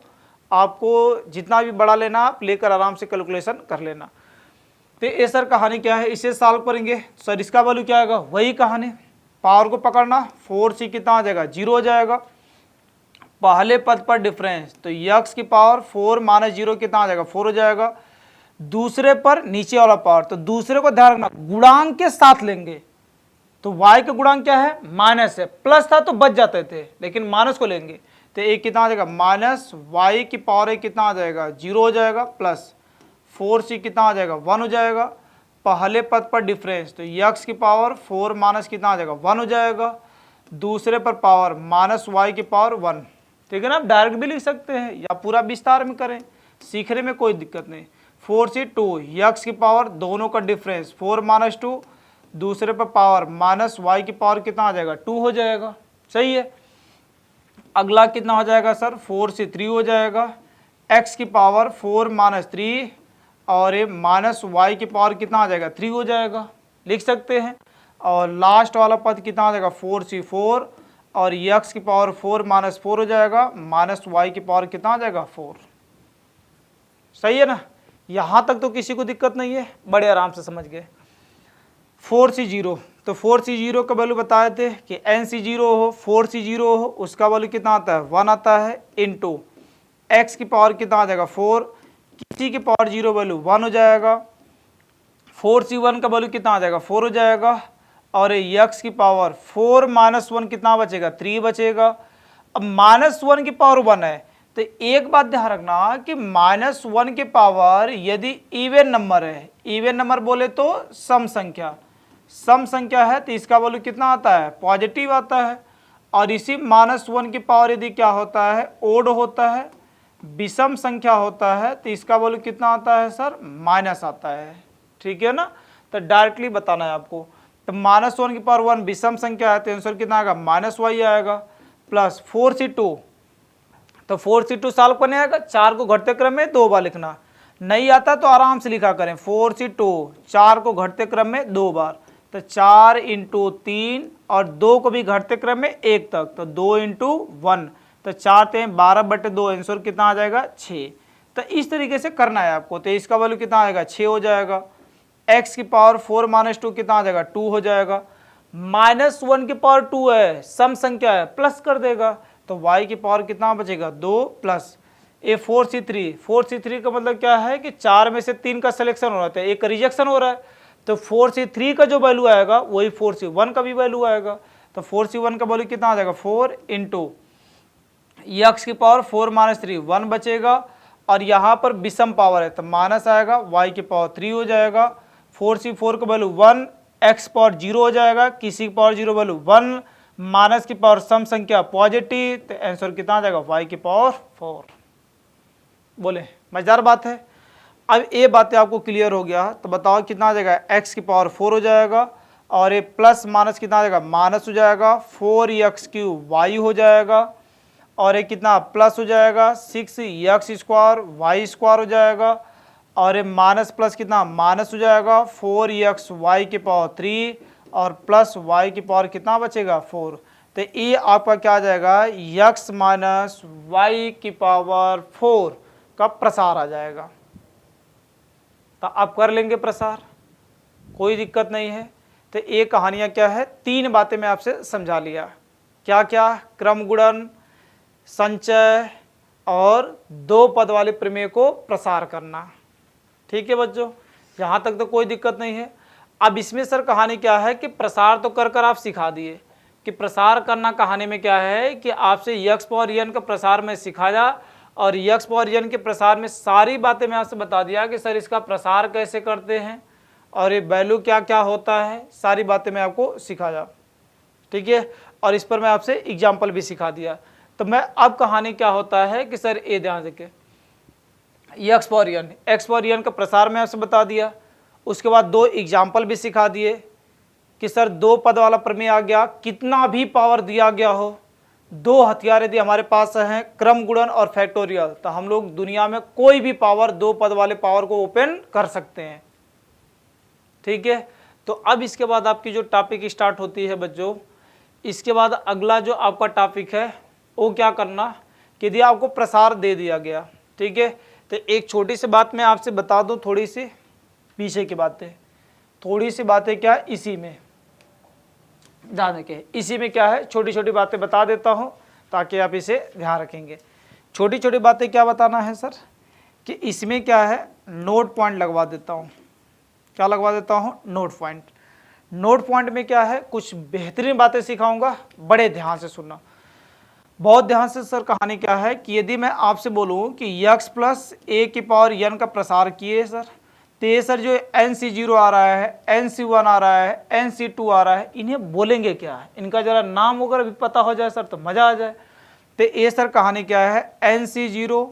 आपको जितना भी बड़ा लेना आप लेकर आराम से कैलकुलेशन कर लेना। तो ये सर कहानी क्या है, इसे सॉल्व करेंगे। सर इसका वैल्यू क्या आएगा, वही कहानी, पावर को पकड़ना, 4c कितना आ जाएगा 0 हो जाएगा। पहले पद पर डिफरेंस, तो x की पावर 4 माइनस 0 कितना आ जाएगा 4 हो जाएगा। दूसरे पर नीचे वाला पावर, तो दूसरे को ध्यान रखना गुणांक के साथ लेंगे, तो y का गुणांक क्या है माइनस है, प्लस था तो बच जाते थे लेकिन माइनस को लेंगे, तो एक कितना आ जाएगा माइनस वाई की पावर कितना आ जाएगा 0 हो जाएगा, प्लस 4c कितना आ जाएगा 1 हो जाएगा। पहले पद पर डिफरेंस, तो x की पावर 4 माइनस कितना आ जाएगा 1 हो जाएगा। दूसरे पर पावर माइनस वाई की पावर 1, ठीक है ना, आप डायरेक्ट भी लिख सकते हैं या पूरा विस्तार में करें, सीखने में कोई दिक्कत नहीं। 4c 2, x की पावर दोनों का डिफरेंस 4 माइनस 2, दूसरे पर पावर माइनस वाई की पावर कितना आ जाएगा 2 हो जाएगा, सही है। अगला कितना हो जाएगा सर 4c 3 हो जाएगा, x की पावर 4 माइनस 3 और ये माइनस वाई की पावर कितना आ जाएगा 3 हो जाएगा, लिख सकते हैं। और लास्ट वाला पद कितना आ जाएगा 4c 4 और x की पावर 4 माइनस 4 हो जाएगा, माइनस वाई की पावर कितना आ जाएगा 4, सही है ना। यहाँ तक तो किसी को दिक्कत नहीं है, बड़े आराम से समझ गए। 4c 0, तो 4c 0 का वैल्यू बताए थे कि nc 0 हो 4c 0 हो, उसका वैल्यू कितना आता है 1 आता है, इनटू x की पावर कितना आ जाएगा 4, किसी की पावर 0 वैल्यू 1 हो जाएगा, 4c1 का वैल्यू कितना आ जाएगा 4 हो जाएगा, और x की पावर 4 माइनस 1 कितना बचेगा 3 बचेगा। अब माइनस 1 की पावर 1 है, तो एक बात ध्यान रखना कि माइनस 1 की पावर यदि इवन नंबर है, इवन नंबर बोले तो सम संख्या, सम संख्या है तो इसका वैल्यू कितना आता है पॉजिटिव आता है। और इसी माइनस 1 की पावर यदि क्या होता है ओड होता है, विषम संख्या होता है, तो इसका वैल्यू कितना आता है सर माइनस आता है, ठीक है ना। तो डायरेक्टली बताना है आपको, तो माइनस 1 की पावर 1 विषम संख्या है तो आंसर कितना आएगा माइनस वाई आएगा, प्लस 4c2, तो 4c2 सॉल्व करने आएगा, 4 को घटते क्रम में 2 बार लिखना, नहीं आता तो आराम से लिखा करें 4c2 4 को घटते क्रम में 2 बार, तो 4 इंटू 3 और 2 को भी घटते क्रम में 1 तक, तो 2 इंटू 1, तो 4 3 12/2 आंसर कितना आ जाएगा 6। तो इस तरीके से करना है आपको, तो इसका वैल्यू कितना आएगा 6 हो जाएगा। x की पावर 4 माइनस 2 कितना आ जाएगा 2 हो जाएगा, माइनस 1 की पावर 2 है सम संख्या है प्लस कर देगा, तो y की पावर कितना बचेगा 2 प्लस ए 4c3 का मतलब क्या है कि 4 में से 3 का सिलेक्शन हो रहा है, एक रिजेक्शन हो रहा है, तो 4c3 का जो वैल्यू आएगा वही 4c1 का भी वैल्यू आएगा, तो 4c1 का वैल्यू कितना आ जाएगा 4 इंटू x की पावर 4 माइनस 3 1 बचेगा, और यहाँ पर विषम पावर है तो माइनस आएगा, y की पावर 3 हो जाएगा, 4c4 का वैल्यू 1, x पावर 0 हो जाएगा, किसी की पावर 0 वैल्यू 1, माइनस की पावर सम संख्या पॉजिटिव, तो आंसर कितना आ जाएगा y की पावर 4। बोले मजेदार बात है। अब ये बातें आपको क्लियर हो गया तो बताओ कितना आ जाएगा x की पावर 4 हो जाएगा, और ये प्लस माइनस कितना आ जाएगा माइनस हो जाएगा, 4x³ y हो जाएगा, और ये कितना प्लस हो जाएगा 6x² y² हो जाएगा, और ये माइनस प्लस कितना माइनस हो जाएगा 4xy की पावर 3 और प्लस y की पावर कितना बचेगा 4, तो ये आपका क्या आ जाएगा x माइनस वाई की पावर 4 का प्रसार आ जाएगा। तो आप कर लेंगे प्रसार, कोई दिक्कत नहीं है। तो ये कहानियाँ क्या है, 3 बातें मैं आपसे समझा लिया, क्या क्या क्रम गुणन, संचय और 2 पद वाले प्रमेय को प्रसार करना, ठीक है बच्चों, यहाँ तक तो कोई दिक्कत नहीं है। अब इसमें सर कहानी क्या है कि प्रसार तो कर कर आप सिखा दिए कि प्रसार करना कहानी में क्या है कि आपसे x पावर n का प्रसार में सिखाया, और x पावर n के प्रसार में सारी बातें मैं आपसे बता दिया कि सर इसका प्रसार कैसे करते हैं और ये वैल्यू क्या क्या होता है, सारी बातें मैं आपको सिखाया, ठीक है। और इस पर मैं आपसे एग्जाम्पल भी सिखा दिया। तो मैं अब कहानी क्या होता है कि सर ये ध्यान रखें, x पावर n का प्रसार मैं आपसे बता दिया, उसके बाद 2 एग्जाम्पल भी सिखा दिए कि सर 2 पद वाला प्रमेय आ गया, कितना भी पावर दिया गया हो, 2 हथियार यदि हमारे पास हैं क्रम गुणन और फैक्टोरियल, तो हम लोग दुनिया में कोई भी पावर 2 पद वाले पावर को ओपन कर सकते हैं, ठीक है। तो अब इसके बाद आपकी जो टॉपिक स्टार्ट होती है बच्चों इसके बाद अगला जो आपका टॉपिक है वो क्या करना कि यदि आपको प्रसार दे दिया गया, ठीक है, तो एक छोटी सी बात मैं आपसे बता दूं, थोड़ी सी पीछे की बातें, थोड़ी सी बातें क्या है इसी में जाने के, इसी में क्या है छोटी छोटी बातें बता देता हूं ताकि आप इसे ध्यान रखेंगे। छोटी छोटी बातें क्या बताना है सर कि इसमें क्या है नोट पॉइंट लगवा देता हूं। क्या लगवा देता हूं? Note point. नोट पॉइंट में क्या है कुछ बेहतरीन बातें सिखाऊंगा, बड़े ध्यान से सुनना, बहुत ध्यान से। सर कहानी क्या है कि यदि मैं आपसे बोलूं कि x प्लस ए की पावर n का प्रसार किए सर, तो ये सर जो NC0 आ रहा है, NC1 आ रहा है, NC2 आ रहा है, इन्हें बोलेंगे क्या है? इनका जरा नाम वगैरह भी पता हो जाए सर तो मजा आ जाए। तो ये सर कहानी क्या है NC0,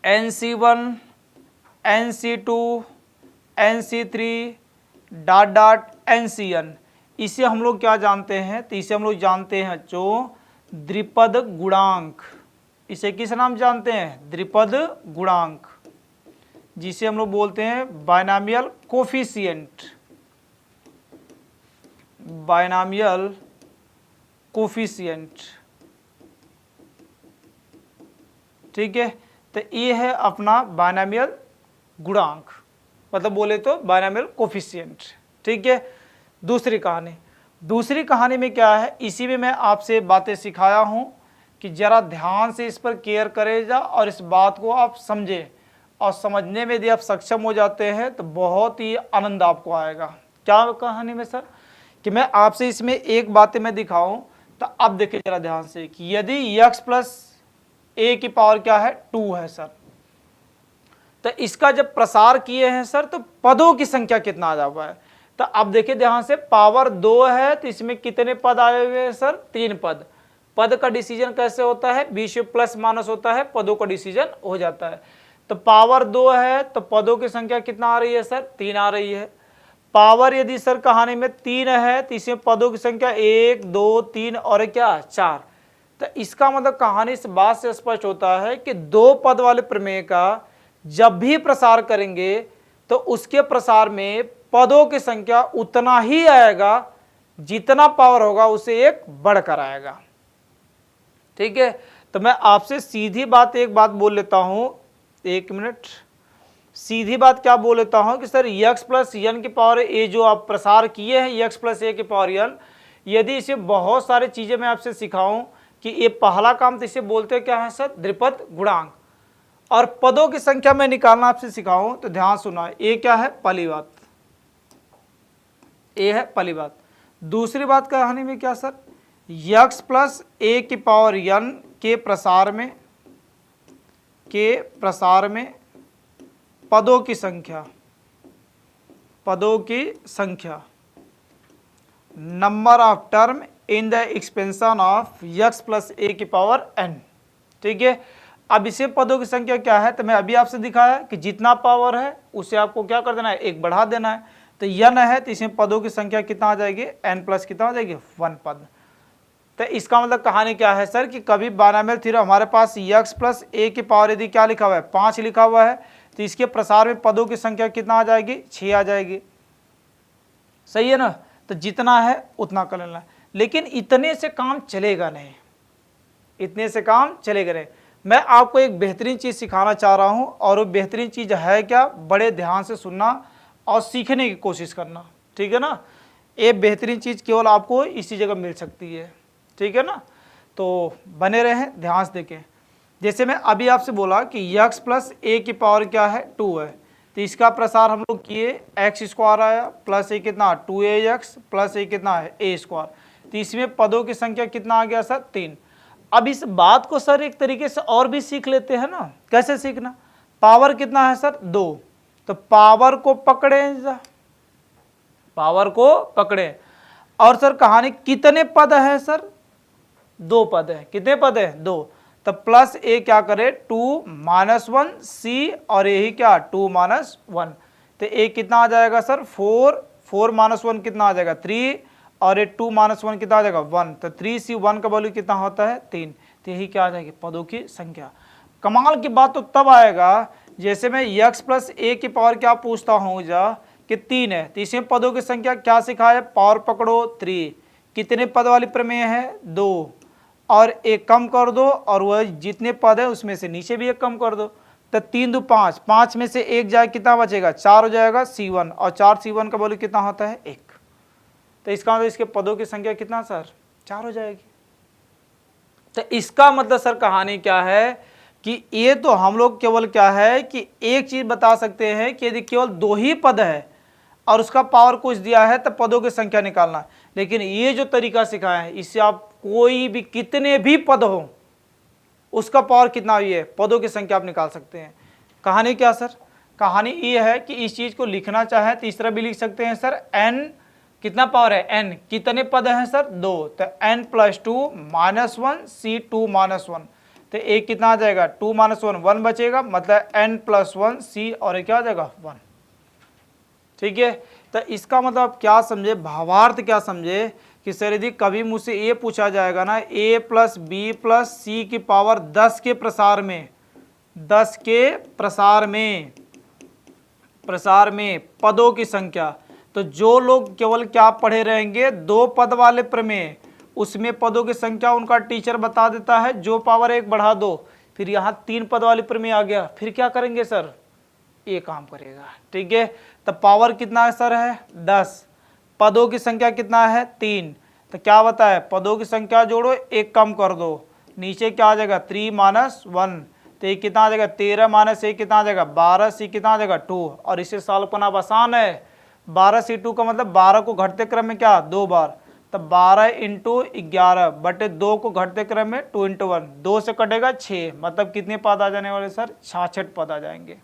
NC1, NC2, NC3 dot dot NCN, इसे हम लोग क्या जानते हैं? तो इसे हम लोग जानते हैं जो द्विपद गुणांक। इसे किस नाम जानते हैं? द्विपद गुणांक, जिसे हम लोग बोलते हैं बायनॉमियल कोफिशिएंट। बायनॉमियल कोफिशिएंट, ठीक है। तो ये है अपना बायनॉमियल गुणांक, मतलब बोले तो बायनॉमियल कोफिशिएंट, ठीक है। दूसरी कहानी में क्या है, इसी में मैं आपसे बातें सिखाया हूं कि जरा ध्यान से इस पर केयर करेगा और इस बात को आप समझें, और समझने में यदि आप सक्षम हो जाते हैं तो बहुत ही आनंद आपको आएगा। क्या कहानी में सर कि मैं आपसे इसमें एक बातें मैं दिखाऊं, तो अब देखिए जरा ध्यान से कि यदि x प्लस ए की पावर क्या है 2 है सर, तो इसका जब प्रसार किए हैं सर तो पदों की संख्या कितना आ हुआ है? तो अब देखिए ध्यान से, पावर 2 है तो इसमें कितने पद आए हुए हैं सर? 3 पद। पद का डिसीजन कैसे होता है? बीच प्लस माइनस होता है, पदों का डिसीजन हो जाता है। तो पावर 2 है तो पदों की संख्या कितना आ रही है सर? 3 आ रही है। पावर यदि सर कहानी में 3 है तो इसमें पदों की संख्या 1, 2, 3 और क्या 4। तो इसका मतलब कहानी इस बात से स्पष्ट होता है कि 2 पद वाले प्रमेय का जब भी प्रसार करेंगे तो उसके प्रसार में पदों की संख्या उतना ही आएगा जितना पावर होगा उसे 1 बढ़कर आएगा, ठीक है। तो मैं आपसे सीधी बात एक बात बोल लेता हूं, 1 मिनट, सीधी बात क्या बोल लेता हूं कि सर x प्लस एन की पावर ए जो आप प्रसार किए हैं x प्लस ए की पावर एन, यदि इसे बहुत सारी चीजें मैं आपसे सिखाऊं कि ये पहला काम तो इसे बोलते क्या है सर? द्विपद गुणांक। और पदों की संख्या में निकालना आपसे सिखाऊं तो ध्यान सुना, ये क्या है? पहली बात, ये है पहली बात। दूसरी बात कहानी में क्या सर? x प्लस ए की पावर n के प्रसार में पदों की संख्या number of term in the expansion of x plus A की पावर n, ठीक है। अब इसे पदों की संख्या क्या है? तो मैं अभी आपसे दिखाया कि जितना पावर है उसे आपको क्या कर देना है? 1 बढ़ा देना है। तो n है तो इसमें पदों की संख्या कितना आ जाएगी? n प्लस कितना आ जाएगी? 1 पद। तो इसका मतलब कहानी क्या है सर कि कभी बायनॉमियल थ्योरम हमारे पास x प्लस ए की पावर यदि क्या लिखा हुआ है? 5 लिखा हुआ है, तो इसके प्रसार में पदों की संख्या कितना आ जाएगी? 6 आ जाएगी, सही है ना। तो जितना है उतना कर लेना, लेकिन इतने से काम चलेगा नहीं, इतने से काम चलेगा नहीं। मैं आपको एक बेहतरीन चीज़ सिखाना चाह रहा हूं, और वो बेहतरीन चीज़ है क्या? बड़े ध्यान से सुनना और सीखने की कोशिश करना, ठीक है ना। ये बेहतरीन चीज़ केवल आपको इसी जगह मिल सकती है, ठीक है ना। तो बने रहें, ध्यान से देखें। जैसे मैं अभी आपसे बोला कि x प्लस ए की पावर क्या है? 2 है, तो इसका प्रसार हम लोग किए, एक्स स्क्वायर आया प्लस ए कितना? 2ax प्लस ए कितना है? a square. तो इसमें पदों की संख्या कितना आ गया सर? 3। अब इस बात को सर एक तरीके से और भी सीख लेते हैं ना। कैसे सीखना? पावर कितना है सर? 2, तो पावर को पकड़े, और सर कहानी कितने पद है सर? 2 पद है। कितने पद है? 2। तो प्लस ए क्या करे? 2 माइनस 1 सी, और यही क्या? 2 माइनस 1। तो ए कितना आ जाएगा सर? 4 माइनस 1 कितना आ जाएगा? 3, और ये 2 माइनस 1 कितना आ जाएगा? 1। तो 3c 1 का वैल्यू कितना होता है? 3। तो यही क्या आ जाएगी? पदों की संख्या। कमाल की बात तो तब आएगा जैसे मैं x प्लस ए की पावर क्या पूछता हूँ जा कि 3 है, तो इसमें पदों की संख्या क्या सिखाया? पावर पकड़ो 3, कितने पद वाली प्रमेय है? 2, और एक कम कर दो और वह जितने पद है उसमें से नीचे भी एक कम कर दो, तो 3 2 5, 5 में से एक जाए कितना बचेगा? 4 हो जाएगा C1, और 4 C1 का वैल्यू कितना होता है? 1। तो इसका मतलब इसके पदों की संख्या कितना सर? 4 हो जाएगी। तो इसका मतलब सर कहानी क्या है कि ये तो हम लोग केवल क्या है कि एक चीज बता सकते हैं कि यदि केवल 2 ही पद है और उसका पावर कुछ दिया है तो पदों की संख्या निकालना, लेकिन ये जो तरीका सिखाया है इससे आप कोई भी कितने भी पद हो उसका पावर कितना भी है, पदों की संख्या आप निकाल सकते हैं। कहानी क्या सर? कहानी ये है कि इस चीज को लिखना चाहे तो इस तरह भी लिख सकते हैं सर, n कितना पावर है? n कितने पद हैं सर? 2, तो n + 2 - 1 C2 - 1, तो एक कितना आ जाएगा? 2 - 1 1 बचेगा, मतलब n + 1 C और एक क्या आ जाएगा? 1। ठीक है, तो इसका मतलब क्या समझे, भावार्थ क्या समझे कि सर यदि कभी मुझसे ये पूछा जाएगा ना a + b + c की पावर 10 के प्रसार में, 10 के प्रसार में पदों की संख्या, तो जो लोग केवल क्या पढ़े रहेंगे 2 पद वाले प्रमेय, उसमें पदों की संख्या उनका टीचर बता देता है, जो पावर 1 बढ़ा दो, फिर यहाँ 3 पद वाले प्रमेय आ गया, फिर क्या करेंगे सर? ये काम करेगा। ठीक है, तो पावर कितना है सर? है 10, पदों की संख्या कितना है? 3, तो क्या बताए? पदों की संख्या जोड़ो, एक कम कर दो, नीचे क्या आ जाएगा? 3 - 1, तो ये कितना आ जाएगा? 13 - 1 कितना आ जाएगा? 12, C कितना आ जाएगा? 2, और इसे सॉल्व करना आसान है। 12 C2 का मतलब 12 को घटते क्रम में क्या? 2 बार, तो 12 × 11 बटे 2 को घटते क्रम में 2 × 1, 2 से कटेगा 6, मतलब कितने पद आ जाने वाले सर? 66 पद आ जाएंगे।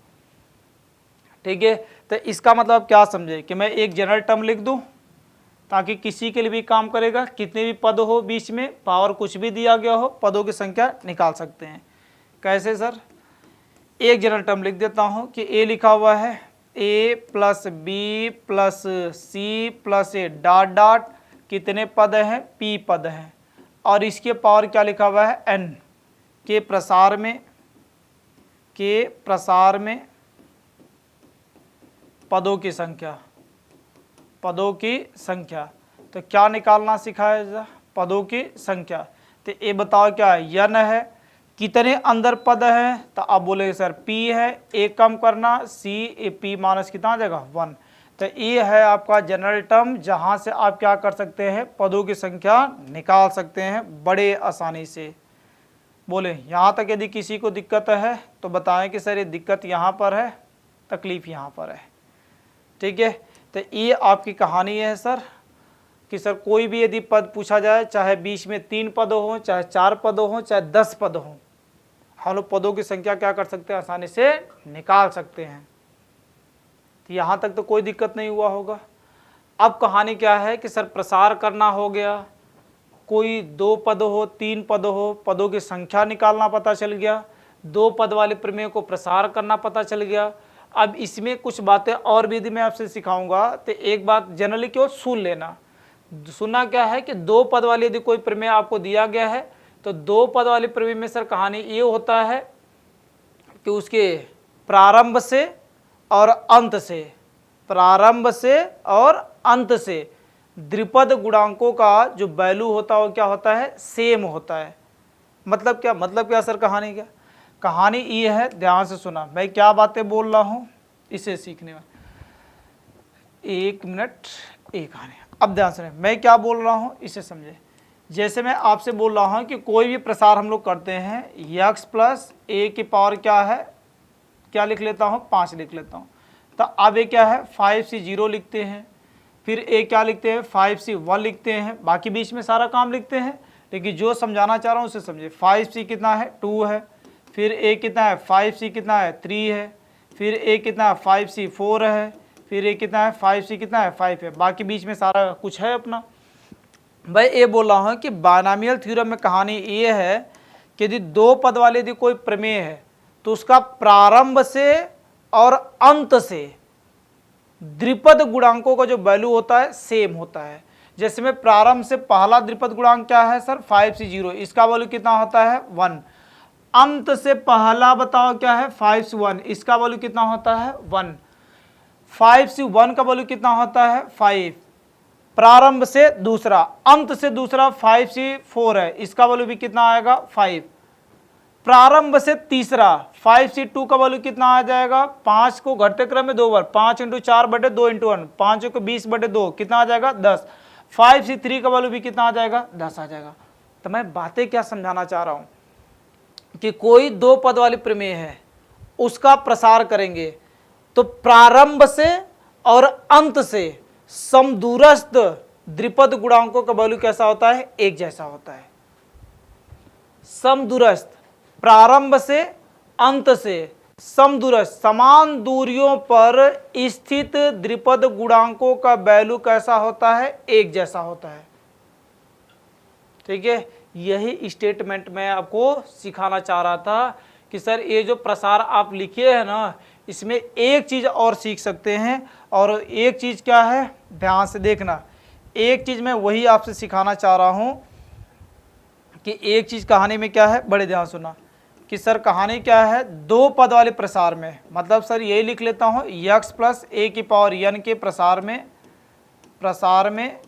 ठीक है, तो इसका मतलब क्या समझे कि मैं एक जनरल टर्म लिख दूं ताकि किसी के लिए भी काम करेगा, कितने भी पद हो बीच में, पावर कुछ भी दिया गया हो, पदों की संख्या निकाल सकते हैं। कैसे सर? एक जनरल टर्म लिख देता हूं कि a लिखा हुआ है a + b + c + a dot dot कितने पद हैं? p पद हैं, और इसके पावर क्या लिखा हुआ है? n के प्रसार में पदों की संख्या, तो क्या निकालना सिखाया जा? पदों की संख्या। तो ये बताओ क्या है? n है, कितने अंदर पद हैं? तो आप बोलेंगे सर p है, एक कम करना, c p माइनस कितना आ जाएगा? 1। तो ये है आपका जनरल टर्म, जहां से आप क्या कर सकते हैं? पदों की संख्या निकाल सकते हैं बड़े आसानी से। बोले यहाँ तक यदि किसी को दिक्कत है तो बताएं कि सर ये दिक्कत यहाँ पर है, तकलीफ यहाँ पर है। ठीक है, तो ये आपकी कहानी है सर कि सर कोई भी यदि पद पूछा जाए, चाहे बीच में 3 पद हो, चाहे 4 पद हो, चाहे 10 पद हो, हम लोग पदों की संख्या क्या कर सकते हैं? आसानी से निकाल सकते हैं। तो यहाँ तक तो कोई दिक्कत नहीं हुआ होगा। अब कहानी क्या है कि सर प्रसार करना हो गया, कोई 2 पद हो, 3 पद हो, पदों की संख्या निकालना पता चल गया, 2 पद वाले प्रमेय को प्रसार करना पता चल गया। अब इसमें कुछ बातें और भी यदि मैं आपसे सिखाऊंगा तो एक बात जनरली क्यों सुन लेना। सुनना क्या है कि 2 पद वाली यदि कोई प्रमेय आपको दिया गया है तो 2 पद वाले प्रमेय में सर कहानी ये होता है कि उसके प्रारंभ से और अंत से द्विपद गुणांकों का जो वैल्यू होता है वो क्या होता है? सेम होता है। मतलब क्या सर? कहानी क्या? कहानी ये है, ध्यान से सुना मैं क्या बातें बोल रहा हूं इसे सीखने में। 1 मिनट, एक कहानी। अब ध्यान से मैं क्या बोल रहा हूं इसे समझे। जैसे मैं आपसे बोल रहा हूं कि कोई भी प्रसार हम लोग करते हैं, x + a की पावर क्या है? क्या लिख लेता हूं? 5 लिख लेता हूं। तो अब ये क्या है? 5c 0 लिखते हैं, फिर a क्या लिखते हैं? 5c 1 लिखते हैं, बाकी बीच में सारा काम लिखते हैं, लेकिन जो समझाना चाह रहा हूं उसे समझे। 5c कितना है? 2 है, फिर a कितना है? 5c कितना है? 3 है, फिर a कितना है? 5c 4 है, फिर a कितना है? 5c कितना है? 5 है, बाकी बीच में सारा कुछ है अपना। भाई ये बोल रहा हूँ कि बायनॉमियल थ्योरम में कहानी ये है कि यदि 2 पद वाले यदि कोई प्रमेय है तो उसका प्रारंभ से और अंत से द्विपद गुणांकों का जो वैल्यू होता है सेम होता है। जैसे में प्रारंभ से पहला द्विपद गुणांक क्या है सर? 5c 0, इसका वैल्यू कितना होता है? 1। अंत से पहला बताओ क्या है? 5c 1, इसका वैल्यू कितना होता है? 1। 5c 1 का वैल्यू कितना होता है? 5। प्रारंभ से दूसरा, अंत से दूसरा 5C4 है, इसका वैल्यू भी कितना आएगा 5। प्रारंभ से तीसरा 5C2 का वैल्यू कितना आ जाएगा, 5 को घटते क्रम में 2 बार, 5 × 4 बटे 2 × 1, 5 को 20 बटे 2 कितना आ जाएगा 10। 5C3 का वैल्यू भी कितना आ जाएगा 10 आ जाएगा। तो मैं बातें क्या समझाना चाह रहा हूं कि कोई 2 पद वाली प्रमेय है, उसका प्रसार करेंगे तो प्रारंभ से और अंत से समदूरस्थ द्विपद गुणांकों का वैल्यू कैसा होता है, एक जैसा होता है। समदूरस्थ, प्रारंभ से अंत से समदूरस्थ, समान दूरियों पर स्थित द्विपद गुणांकों का वैल्यू कैसा होता है, एक जैसा होता है। ठीक है, यही स्टेटमेंट मैं आपको सिखाना चाह रहा था कि सर ये जो प्रसार आप लिखे हैं ना, इसमें एक चीज और सीख सकते हैं, और एक चीज क्या है, ध्यान से देखना। एक चीज मैं वही आपसे सिखाना चाह रहा हूं कि एक चीज कहानी में क्या है, बड़े ध्यान सुना कि सर कहानी क्या है, 2 पद वाले प्रसार में, मतलब सर यही लिख लेता हूं x + a⁴n के प्रसार में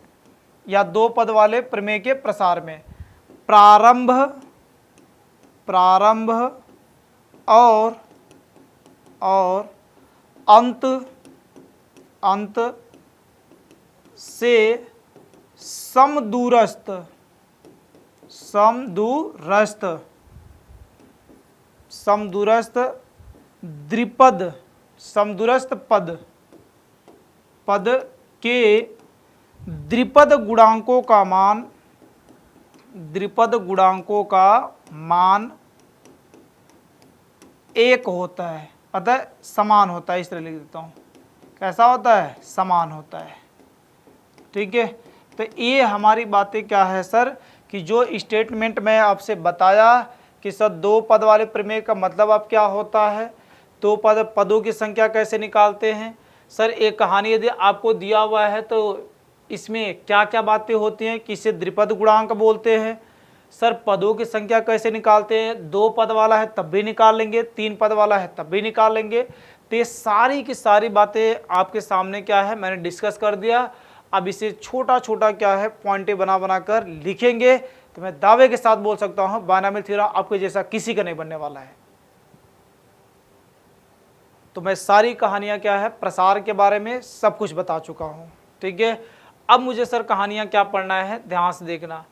या 2 पद वाले प्रमेय के प्रसार में प्रारंभ और अंत से समदूरस्थ द्विपद, समदूरस्थ पद के द्विपद गुणांकों का मान एक होता है, अतः समान होता है। इस तरह लिख देता हूं, कैसा होता है, समान होता है। ठीक है, तो ये हमारी बातें क्या है सर, कि जो स्टेटमेंट मैं आपसे बताया कि सर 2 पद वाले प्रमेय का मतलब अब क्या होता है, 2 पदों की संख्या कैसे निकालते हैं। सर एक कहानी यदि आपको दिया हुआ है तो इसमें क्या क्या बातें होती हैं, किसे द्विपद गुणांक बोलते हैं। सर पदों की संख्या कैसे निकालते हैं, 2 पद वाला है तब भी निकाल लेंगे, 3 पद वाला है तब भी निकाल लेंगे। तो ये सारी की सारी बातें आपके सामने क्या है, मैंने डिस्कस कर दिया। अब इसे छोटा छोटा क्या है, पॉइंटें बना कर लिखेंगे, तो मैं दावे के साथ बोल सकता हूं बायनॉमियल थ्योरम आपके जैसा किसी का नहीं बनने वाला है। तो मैं सारी कहानियां क्या है, प्रसार के बारे में सब कुछ बता चुका हूं। ठीक है, अब मुझे सर कहानियां क्या पढ़ना है, ध्यान से देखना।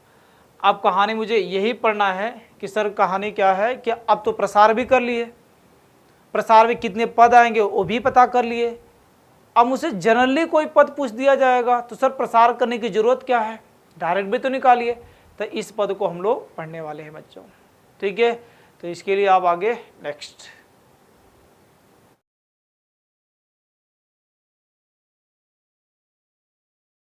अब कहानी मुझे यही पढ़ना है कि सर कहानी क्या है कि अब तो प्रसार भी कर लिए, प्रसार में कितने पद आएंगे वो भी पता कर लिए। अब मुझसे जनरली कोई पद पूछ दिया जाएगा तो सर प्रसार करने की जरूरत क्या है, डायरेक्ट भी तो निकालिए। तो इस पद को हम लोग पढ़ने वाले हैं बच्चों। ठीक है, तो इसके लिए आप आगे नेक्स्ट